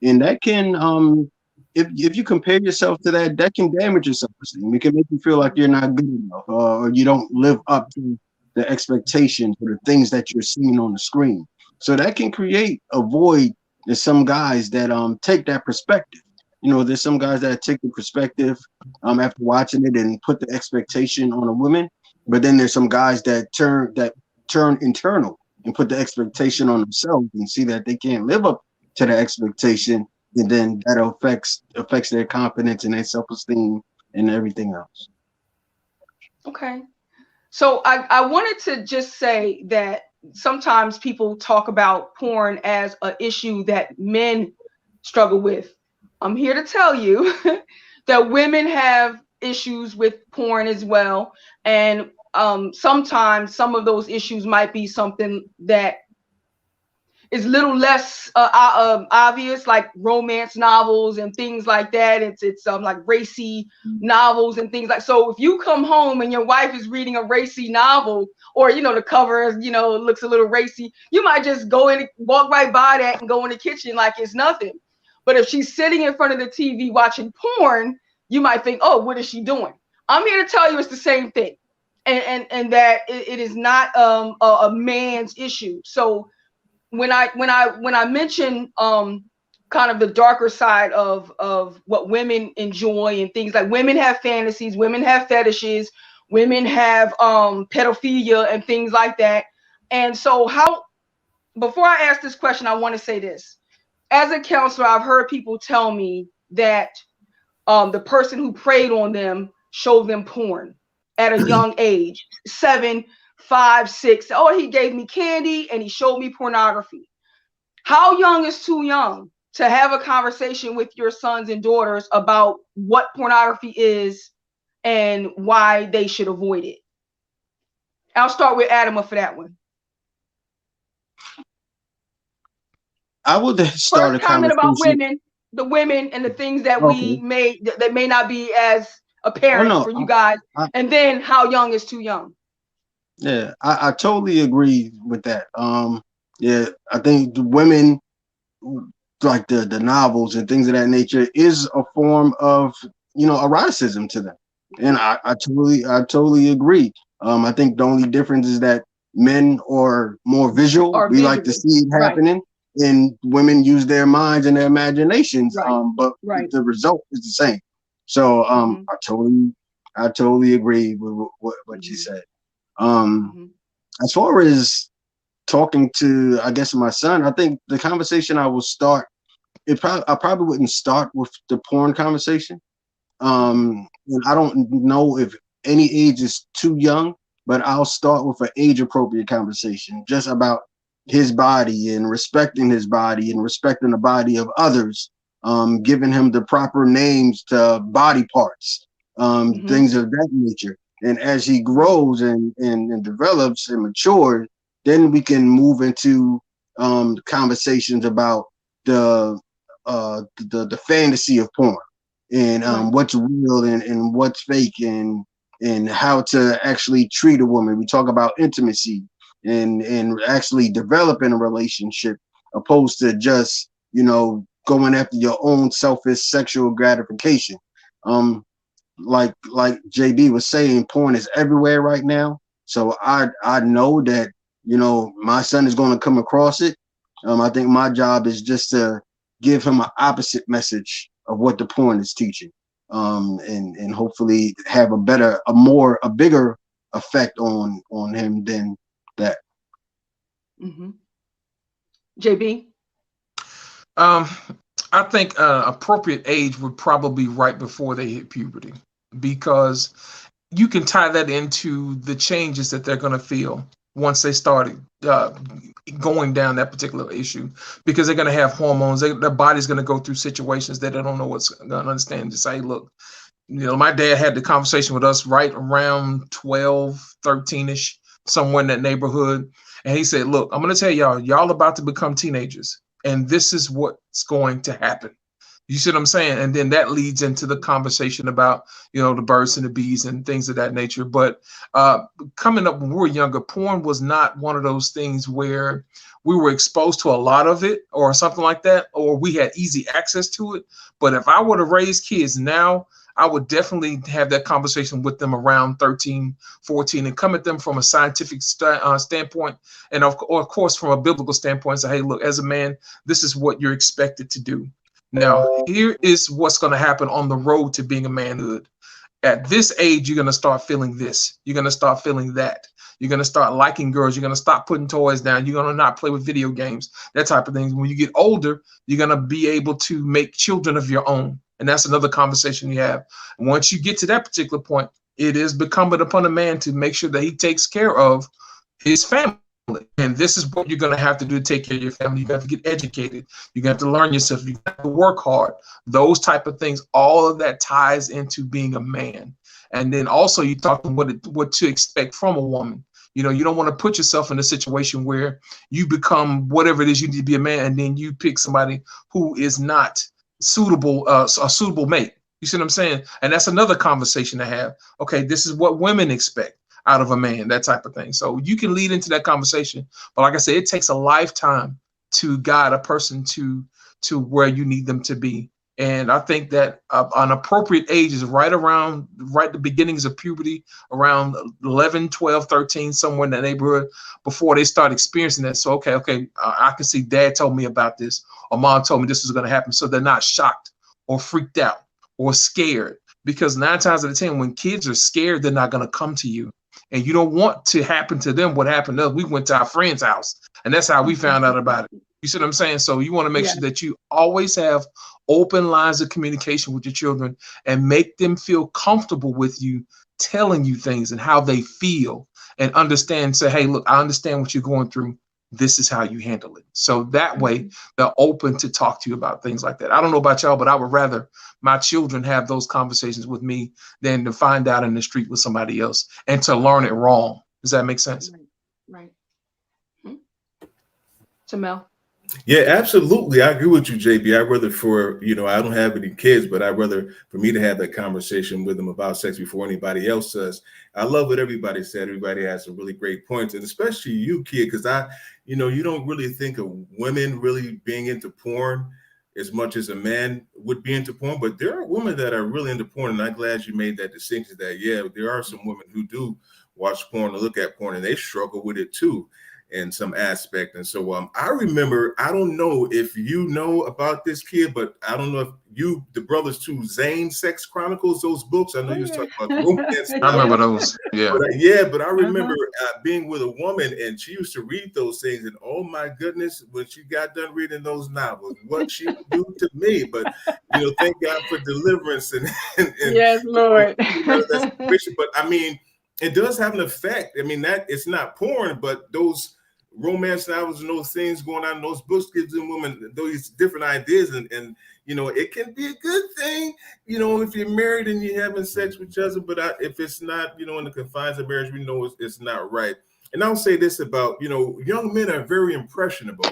and that can if you compare yourself to that, that can damage your self-esteem. It can make you feel like you're not good enough, or you don't live up to the expectations or the things that you're seeing on the screen. So that can create a void. There's some guys that take that perspective. There's some guys that take the perspective after watching it and put the expectation on a woman. But then there's some guys that turn internal and put the expectation on themselves and see that they can't live up to the expectation. And then that affects their confidence and their self-esteem and everything else. Okay. So I wanted to just say that sometimes people talk about porn as an issue that men struggle with. I'm here to tell you that women have issues with porn as well. And sometimes some of those issues might be something that is a little less obvious, like romance novels and things like that. It's like racy novels and things like. So if you come home and your wife is reading a racy novel, or the cover looks a little racy, you might just go in, walk right by that, and go in the kitchen like it's nothing. But if she's sitting in front of the TV watching porn, you might think, oh, what is she doing? I'm here to tell you it's the same thing, and that it is not a man's issue. So when I mention kind of the darker side of what women enjoy and things, like women have fantasies, women have fetishes, women have pedophilia and things like that. And so before I ask this question, I want to say this. As a counselor, I've heard people tell me that the person who preyed on them showed them porn at a young age, 7, 5, 6. Oh, he gave me candy and he showed me pornography. How young is too young to have a conversation with your sons and daughters about what pornography is and why they should avoid it. I'll start with Adama for that one. I would start a First comment about conversation. women, the women and the things that Okay. we may that may not be as Oh apparent no. for you guys, and then how young is too young. Yeah, I totally agree with that. Yeah, I think the women, like the novels and things of that nature, is a form of, eroticism to them, and I totally agree. I think the only difference is that men are more visual. Or We like to visually, see it right, happening, and women use their minds and their imaginations. right, But right. the result is the same. So Mhm, I totally agree with what you mhm, said. mhm. As far as talking to, I guess, my son, I think the conversation I will start, I probably wouldn't start with the porn conversation. And I don't know if any age is too young, but I'll start with an age appropriate conversation just about his body and respecting his body and respecting the body of others, giving him the proper names to body parts, Mhm, things of that nature. And as he mhm. grows and develops and matures, then we can move into conversations about the the fantasy of porn and Right. what's real and what's fake and how to actually treat a woman. We talk about intimacy and actually developing a relationship opposed to just, going after your own selfish sexual gratification. Um, like JB was saying, porn is everywhere right now. So I know that, my son is going to come across it. I think my job is just to give him an opposite message of what the porn is teaching, and hopefully have a bigger effect on him than that. Mhm. JB. Um, I think appropriate age would probably be right before they hit puberty, because you can tie that into the changes that they're going to feel once they started going down that particular issue, because they're going to have hormones. Their body's going to go through situations that they don't know what's going to understand. Just say, look, my dad had the conversation with us right around 12, 13-ish, somewhere in that neighborhood. And he said, look, I'm going to tell y'all about to become teenagers, and this is what's going to happen. You see what I'm saying? And then that leads into the conversation about, the birds and the bees and things of that nature. But coming up when we were younger, porn was not one of those things where we were exposed to a lot of it or something like that, or we had easy access to it. But if I were to raise kids now, I would definitely have that conversation with them around 13, 14, and come at them from a scientific standpoint. And of course, from a biblical standpoint, say, hey, look, as a man, this is what you're expected to do. Now, here is what's going to happen on the road to being a manhood. At this age, you're going to start feeling this. You're going to start feeling that. You're going to start liking girls. You're going to stop putting toys down. You're going to not play with video games, that type of thing. When you get older, you're going to be able to make children of your own. And that's another conversation you have. Once you get to that particular point, it is incumbent upon a man to make sure that he takes care of his family. And this is what you're going to have to do to take care of your family. You got to get educated. You got to learn yourself. You got to work hard. Those type of things. All of that ties into being a man. And then also you talk what to expect from a woman. You don't want to put yourself in a situation where you become whatever it is you need to be a man, and then you pick somebody who is not suitable, a suitable mate. You see what I'm saying? And that's another conversation to have. Okay, this is what women expect out of a man, that type of thing. So you can lead into that conversation. But like I said, it takes a lifetime to guide a person to where you need them to be. And I think that an appropriate age is right the beginnings of puberty, around 11, 12, 13, somewhere in that neighborhood, before they start experiencing that. So, okay, I can see dad told me about this, or mom told me this was going to happen. So they're not shocked or freaked out or scared, because 9 times out of 10, when kids are scared, they're not going to come to you. And you don't want to happen to them what happened to us. We went to our friend's house, and that's how we found out about it. You see what I'm saying? So you want to make sure that you always have open lines of communication with your children and make them feel comfortable with you telling you things and how they feel, and understand, say, hey, look, I understand what you're going through. this is how you handle it. So that way they're open to talk to you about things like that. I don't know about y'all, but I would rather my children have those conversations with me than to find out in the street with somebody else and to learn it wrong. Does that make sense? Right. Jamel. Yeah, absolutely. I agree with you, JB. I'd rather I don't have any kids, but I'd rather for me to have that conversation with them about sex before anybody else does. I love what everybody said. Everybody has some really great points, and especially you, kid, because you don't really think of women really being into porn as much as a man would be into porn, but there are women that are really into porn, and I'm glad you made that distinction that, yeah, there are some women who do watch porn or look at porn, and they struggle with it too in some aspect. And so I remember, I don't know if you know about this, kid, but I don't know if the brothers too, Zane Sex Chronicles, those books. I know you was talking about the romance. I remember those. Yeah. But I remember being with a woman, and she used to read those things, and oh my goodness, when she got done reading those novels, what she would do to me. But thank God for deliverance and yes, Lord. But I mean, it does have an effect. I mean, that it's not porn, but those romance novels and those things going on in those books gives them women those different ideas, and it can be a good thing, if you're married and you're having sex with each other, but if it's not, in the confines of marriage, we know it's not right. And I'll say this about, young men are very impressionable,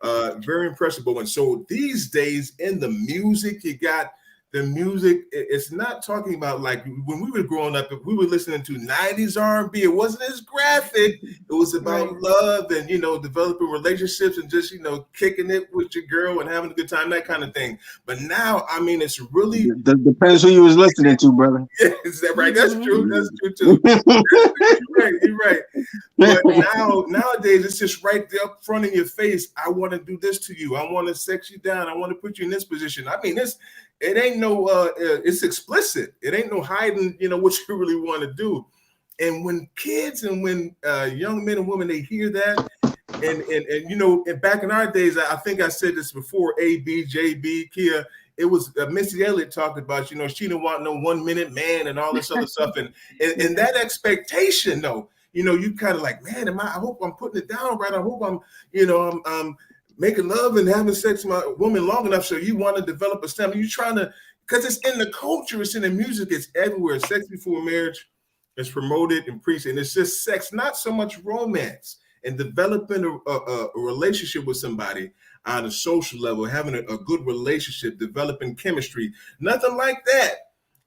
very impressionable. And so these days in the music, you got the music, it's not talking about like when we were growing up, if we were listening to 90s R&B, it wasn't as graphic. It was about love and, developing relationships and just, kicking it with your girl and having a good time, that kind of thing. But now, I mean, it's really... Depends who you was listening to, brother. Yeah, is that right? That's true. That's true, too. You're right. But nowadays, it's just right there up front in your face. I want to do this to you. I want to sex you down. I want to put you in this position. I mean, it ain't no, it's explicit. It ain't no hiding, what you really want to do. And when kids and when young men and women, they hear that, and back in our days, I think I said this before, AB, JB, Kia, it was Missy Elliott talked about, she didn't want no 1 minute man and all this other stuff. And that expectation, though, you kind of like, man, I hope I'm putting it down right. I hope I'm making love and having sex with my woman long enough so you want to develop a stamina. You're trying to, because it's in the culture, it's in the music, it's everywhere. Sex before marriage is promoted and preached, and it's just sex, not so much romance and developing a relationship with somebody on a social level, having a good relationship, developing chemistry, nothing like that.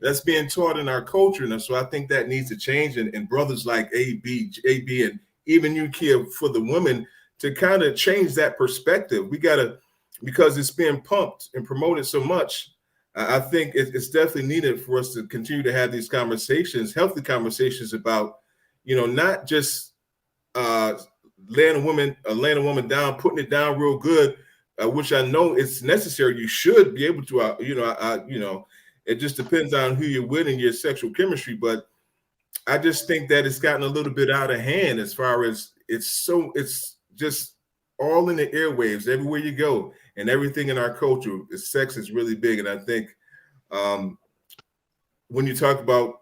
That's being taught in our culture. And so I think that needs to change. And brothers like AB, and even you, Kia, for the women, to kind of change that perspective. We got to, because it's being pumped and promoted so much, I think it's definitely needed for us to continue to have these conversations, healthy conversations about, not just laying a woman down, putting it down real good, which I know it's necessary. You should be able to, it just depends on who you're with and your sexual chemistry. But I just think that it's gotten a little bit out of hand as far as it's just all in the airwaves everywhere you go, and everything in our culture. Sex is really big, and I think when you talk about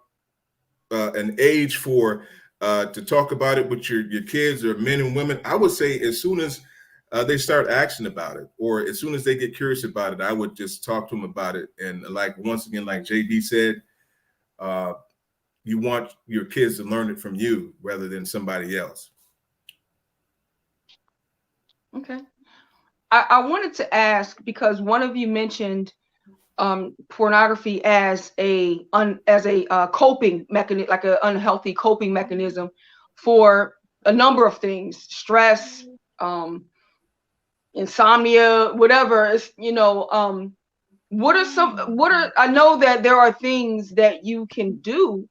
an age for to talk about it with your kids or men and women, I would say as soon as they start asking about it, or as soon as they get curious about it, I would just talk to them about it. And once again, like JB said, you want your kids to learn it from you rather than somebody else. Okay. I wanted to ask, because one of you mentioned pornography as a coping mechanism, like an unhealthy coping mechanism for a number of things, stress, insomnia, whatever. I know that there are things that you can do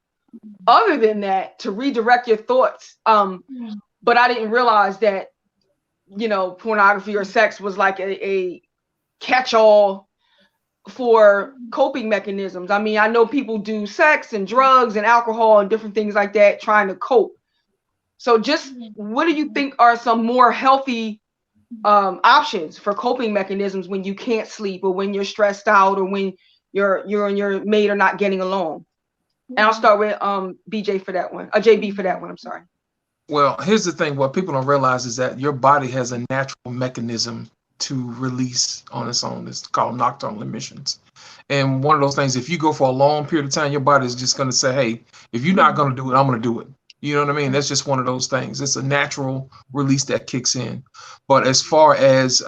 other than that to redirect your thoughts. But I didn't realize that, pornography or sex was like a catch-all for coping mechanisms. I mean, I know people do sex and drugs and alcohol and different things like that trying to cope. So just what do you think are some more healthy options for coping mechanisms when you can't sleep, or when you're stressed out, or when you and your mate are not getting along? And I'll start with BJ for that one, JB for that one. I'm sorry. Well, here's the thing. What people don't realize is that your body has a natural mechanism to release on its own. It's called nocturnal emissions. And one of those things, if you go for a long period of time, your body is just going to say, hey, if you're not going to do it, I'm going to do it. You know what I mean? That's just one of those things. It's a natural release that kicks in. But as far as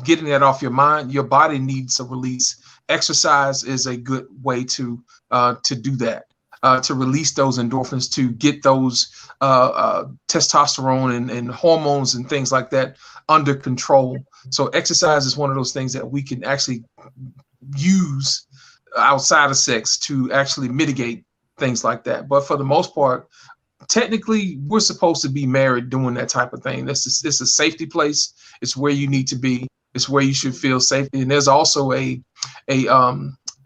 getting that off your mind, your body needs a release. Exercise is a good way to do that. To release those endorphins, to get those testosterone and hormones and things like that under control. So exercise is one of those things that we can actually use outside of sex to actually mitigate things like that. But for the most part, technically, we're supposed to be married doing that type of thing. It's a safety place. It's where you need to be. It's where you should feel safety. And there's also a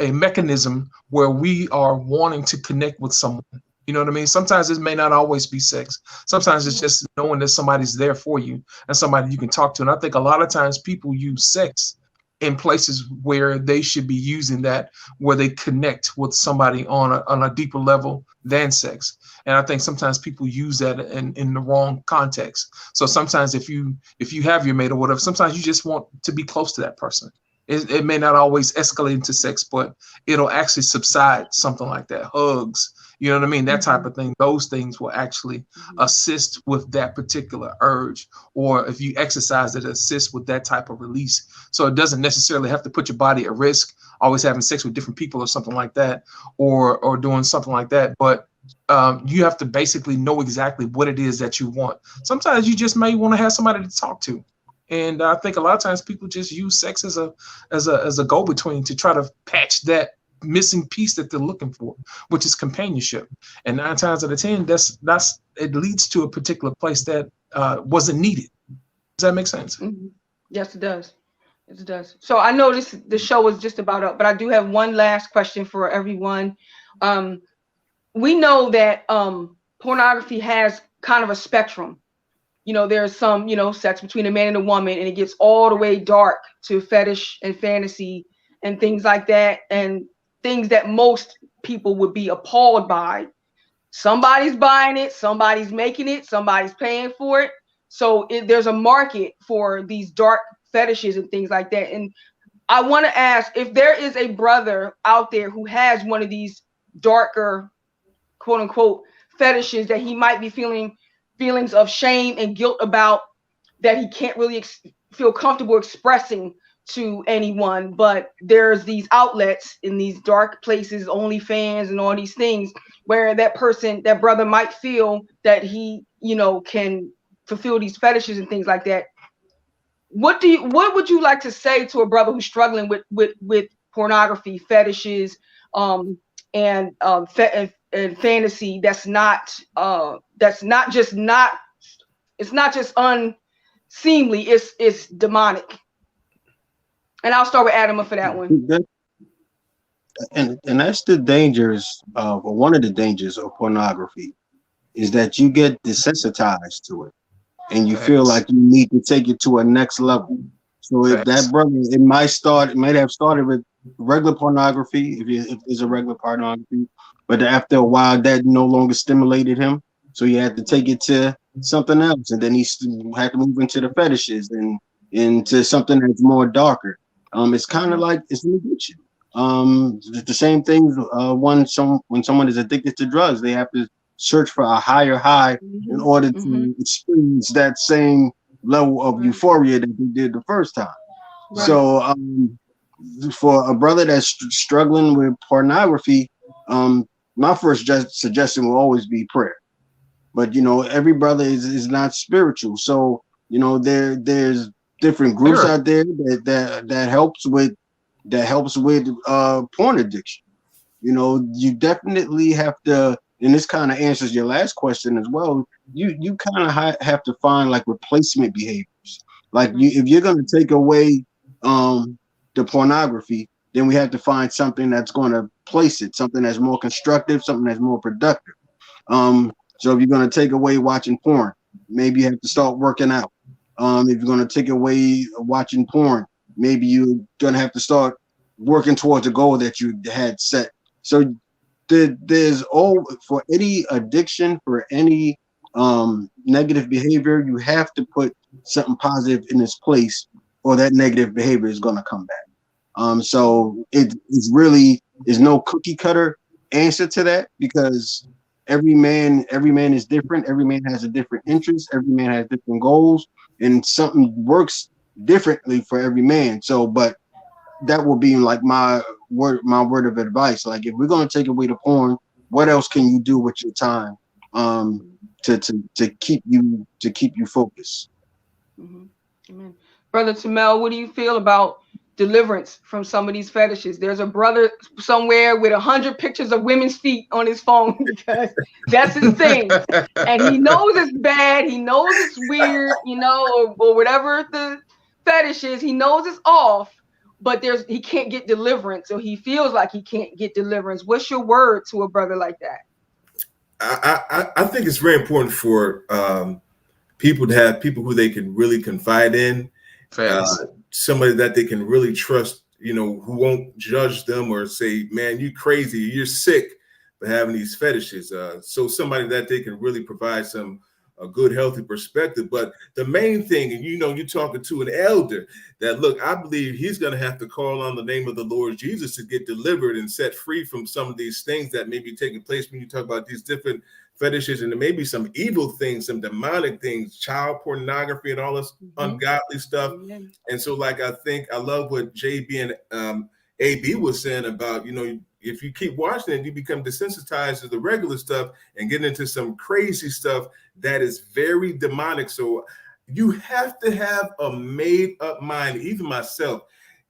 mechanism where we are wanting to connect with someone. You know what I mean? Sometimes it may not always be sex. Sometimes it's just knowing that somebody's there for you and somebody you can talk to. And I think a lot of times people use sex in places where they should be using that, where they connect with somebody on a deeper level than sex. And I think sometimes people use that in the wrong context. So sometimes if you have your mate or whatever, sometimes you just want to be close to that person. It may not always escalate into sex, but it'll actually subside, something like that. Hugs, you know what I mean? That type of thing. Those things will actually assist with that particular urge. Or if you exercise, it assists with that type of release. So it doesn't necessarily have to put your body at risk, always having sex with different people or something like that, or doing something like that. But you have to basically know exactly what it is that you want. Sometimes you just may want to have somebody to talk to. And I think a lot of times people just use sex as a go-between to try to patch that missing piece that they're looking for, which is companionship. And 9 times out of 10, that's it leads to a particular place that wasn't needed. Does that make sense? Mm-hmm. Yes, it does. Yes, it does. So I know the show is just about up, but I do have one last question for everyone. We know that pornography has kind of a spectrum. You know, there's some, sex between a man and a woman, and it gets all the way dark to fetish and fantasy and things like that, and things that most people would be appalled by. Somebody's buying it, somebody's making it, somebody's paying for it. So there's a market for these dark fetishes and things like that. And I want to ask if there is a brother out there who has one of these darker, quote unquote, fetishes that he might be feeling feelings of shame and guilt about, that he can't really feel comfortable expressing to anyone, but there's these outlets in these dark places, OnlyFans and all these things, where that brother might feel that he, can fulfill these fetishes and things like that. What would you like to say to a brother who's struggling with pornography, fetishes, and fantasy that's not just unseemly, it's demonic? And I'll start with Adam for that one. And that's the dangers of, or one of the dangers of pornography, is that you get desensitized to it and you feel like you need to take it to a next level. So if that brother, it might have started with regular pornography, if there's a regular pornography, but after a while that no longer stimulated him. So he had to take it to something else, and then he had to move into the fetishes and into something that's more darker. It's kind of like it's an addiction. The same thing when someone is addicted to drugs, they have to search for a higher high in order to experience that same level of euphoria that they did the first time. Right. So for a brother that's struggling with pornography, my first suggestion will always be prayer. But every brother is not spiritual, so there's different groups out there that helps with porn addiction. You definitely have to, and this kind of answers your last question as well. You kind of have to find like replacement behaviors. Like if you're going to take away the pornography, then we have to find something that's going to place it, something that's more constructive, something that's more productive. So if you're going to take away watching porn, maybe you have to start working out. If you're going to take away watching porn, maybe you're going to have to start working towards a goal that you had set. So there's for any addiction, for any negative behavior, you have to put something positive in its place, or that negative behavior is going to come back. So it's really is no cookie cutter answer to that, because every man is different. Every man has a different interest. Every man has different goals, and something works differently for every man. So, but that will be like my word of advice. Like, if we're going to take away the porn, what else can you do with your time to keep you focused? Amen. Brother Tamel, what do you feel about deliverance from some of these fetishes? There's a brother somewhere with 100 pictures of women's feet on his phone because that's his thing, and he knows it's bad, he knows it's weird, or whatever the fetish is, he knows it's off, but he can't get deliverance, or he feels like he can't get deliverance. What's your word to a brother like that? I think it's very important for people to have people who they can really confide in, somebody that they can really trust, who won't judge them or say, man, you crazy, you're sick for having these fetishes. So somebody that they can really provide a good, healthy perspective. But the main thing, and you're talking to an elder, that look, I believe he's going to have to call on the name of the Lord Jesus to get delivered and set free from some of these things that may be taking place when you talk about these different fetishes, and there may be some evil things, some demonic things, child pornography and all this ungodly stuff. And so, like, I think I love what JB and AB was saying about, if you keep watching it, you become desensitized to the regular stuff and get into some crazy stuff that is very demonic. So you have to have a made up mind, even myself.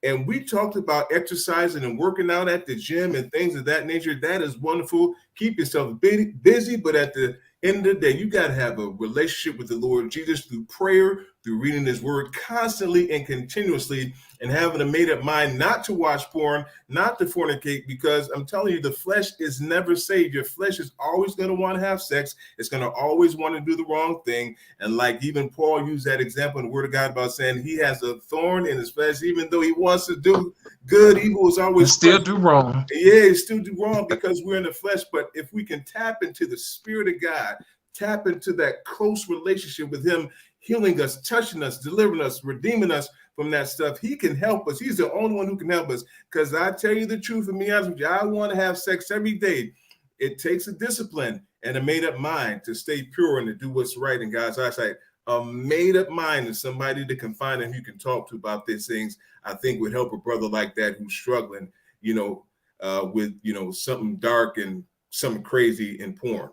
And we talked about exercising and working out at the gym and things of that nature. That is wonderful. Keep yourself busy, but at the end of the day, you got to have a relationship with the Lord Jesus through prayer, through reading his word constantly and continuously, and having a made up mind not to watch porn, not to fornicate, because I'm telling you, the flesh is never saved. Your flesh is always going to want to have sex. It's going to always want to do the wrong thing. And like even Paul used that example in the word of God about saying he has a thorn in his flesh, even though he wants to do good, evil is always still do wrong. Yeah, he still do wrong because we're in the flesh. But if we can tap into the Spirit of God, tap into that close relationship with him, healing us, touching us, delivering us, redeeming us from that stuff, he can help us. He's the only one who can help us. Because I tell you the truth, and be honest with you, I want to have sex every day. It takes a discipline and a made up mind to stay pure and to do what's right in God's eyesight. A made up mind and somebody to confide and who you can talk to about these things, I think would help a brother like that who's struggling, with, something dark and something crazy in porn.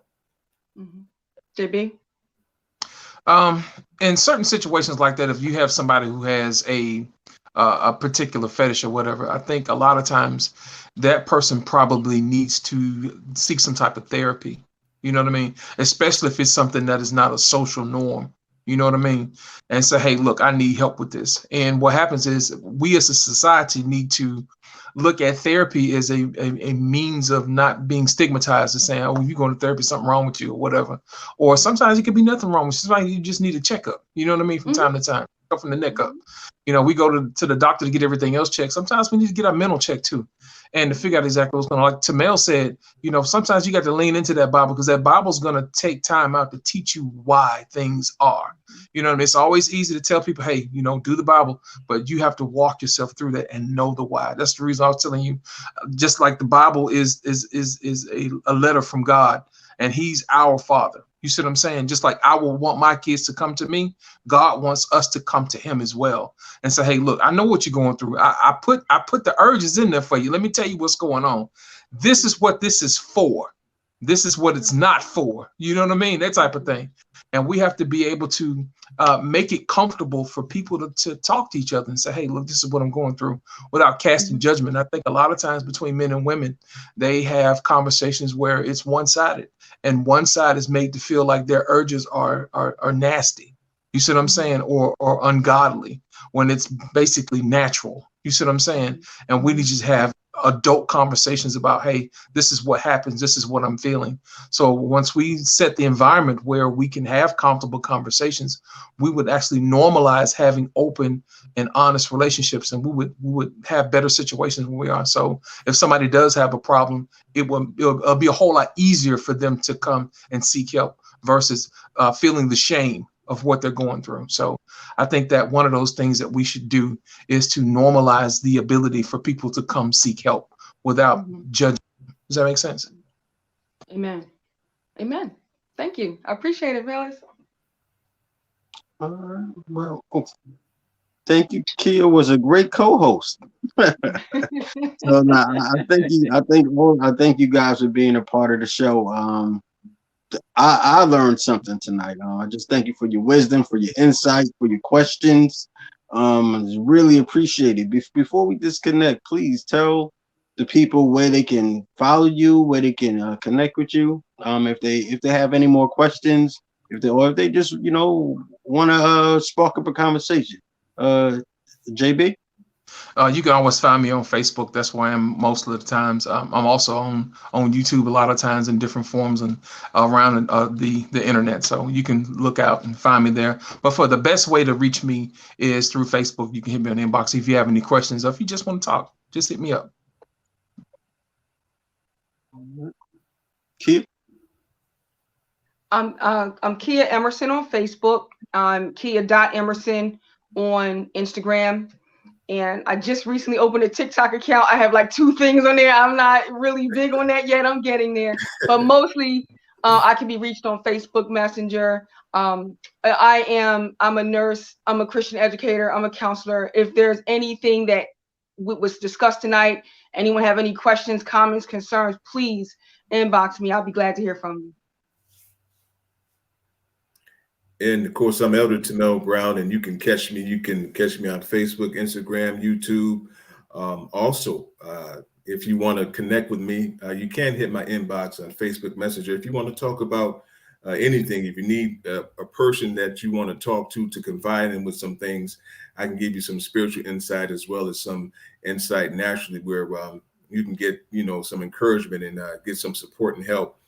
JB? In certain situations like that, if you have somebody who has a particular fetish or whatever, I think a lot of times that person probably needs to seek some type of therapy. You know what I mean? Especially if it's something that is not a social norm. You know what I mean? And say, hey, look, I need help with this. And what happens is we as a society need to look at therapy as a means of not being stigmatized, as saying, oh, you're going to therapy, something wrong with you or whatever. Or sometimes it could be nothing wrong with you. Sometimes you just need a checkup. You know what I mean? From time to time, from the neck up. We go to the doctor to get everything else checked. Sometimes we need to get our mental checked too, and to figure out exactly what's going on. Like Tamel said, sometimes you got to lean into that Bible, because that Bible's going to take time out to teach you why things are. It's always easy to tell people, hey, do the Bible, but you have to walk yourself through that and know the why. That's the reason I was telling you, just like the Bible is a letter from God, and he's our Father. You see what I'm saying? Just like I will want my kids to come to me, God wants us to come to him as well and say, hey, look, I know what you're going through. I put the urges in there for you. Let me tell you what's going on. This is what this is for. This is what it's not for. You know what I mean? That type of thing. And we have to be able to make it comfortable for people to talk to each other and say, hey, look, this is what I'm going through, without casting judgment. I think a lot of times between men and women, they have conversations where it's one-sided, and one side is made to feel like their urges are nasty. You see what I'm saying? Or ungodly, when it's basically natural. You see what I'm saying? And we need to just have adult conversations about, hey, this is what happens. This is what I'm feeling. So once we set the environment where we can have comfortable conversations, we would actually normalize having open and honest relationships, and we would have better situations when we are. So if somebody does have a problem, it'll be a whole lot easier for them to come and seek help versus feeling the shame of what they're going through. So I think that one of those things that we should do is to normalize the ability for people to come seek help without judging. Does that make sense? Amen. Amen. Thank you. I appreciate it, fellas. Well, thank you. Kia was a great co-host. So now I thank you guys for being a part of the show. I learned something tonight. I just thank you for your wisdom, for your insight, for your questions. It's really appreciated. Before we disconnect, please tell the people where they can follow you, where they can connect with you. If they have any more questions, if they just want to spark up a conversation. JB. You can always find me on Facebook. That's where I am most of the times. I'm also on YouTube a lot of times in different forms and around the internet. So you can look out and find me there. But for the best way to reach me is through Facebook. You can hit me on the inbox if you have any questions or if you just want to talk. Just hit me up. Kia. I'm Kia Emerson on Facebook. I'm Kia.Emerson on Instagram. And I just recently opened a TikTok account. I have like 2 things on there. I'm not really big on that yet. I'm getting there. But mostly I can be reached on Facebook Messenger. I'm a nurse. I'm a Christian educator. I'm a counselor. If there's anything that was discussed tonight, anyone have any questions, comments, concerns, please inbox me. I'll be glad to hear from you. And of course, I'm Elder Tamel Brown, and you can catch me. You can catch me on Facebook, Instagram, YouTube. Also, if you want to connect with me, you can hit my inbox on Facebook Messenger. If you want to talk about anything, if you need a person that you want to talk to confide in with some things, I can give you some spiritual insight as well as some insight naturally where you can get some encouragement and get some support and help.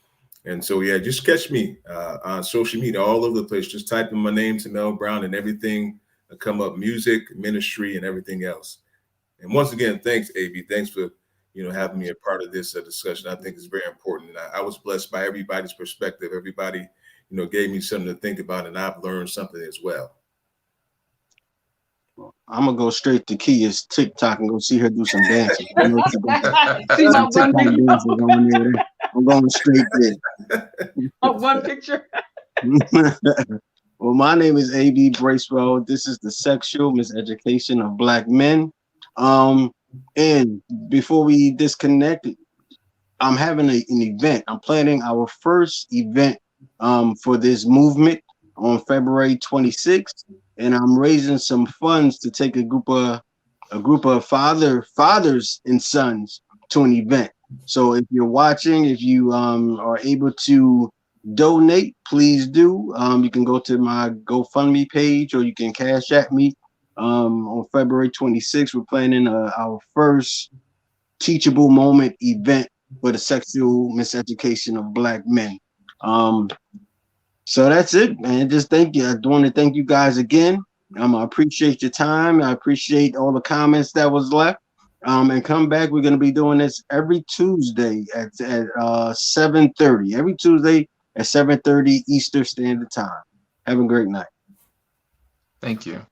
And so, yeah, just catch me on social media all over the place. Just type in my name, Tamel Brown, and everything will come up, music, ministry, and everything else. And once again, thanks, AB. Thanks for, having me a part of this discussion. I think it's very important. And I was blessed by everybody's perspective. Everybody, gave me something to think about, and I've learned something as well. I'm gonna go straight to Kia's TikTok and go see her do some dancing. See my one picture. I'm going straight there. One picture. Well, my name is A.B. Bracewell. This is the Sexual Miseducation of Black Men. And before we disconnect, I'm having an event. I'm planning our first event for this movement on February 26th, and I'm raising some funds to take a group of fathers and sons to an event. So if you're watching, if you are able to donate, please do. You can go to my GoFundMe page or you can cash at me. On February 26th, we're planning our first teachable moment event for the sexual miseducation of Black men. So that's it, man. Just thank you. I want to thank you guys again. I appreciate your time. I appreciate all the comments that was left. And come back. We're going to be doing this every Tuesday at 7:30. Every Tuesday at 7:30 Eastern Standard Time. Have a great night. Thank you.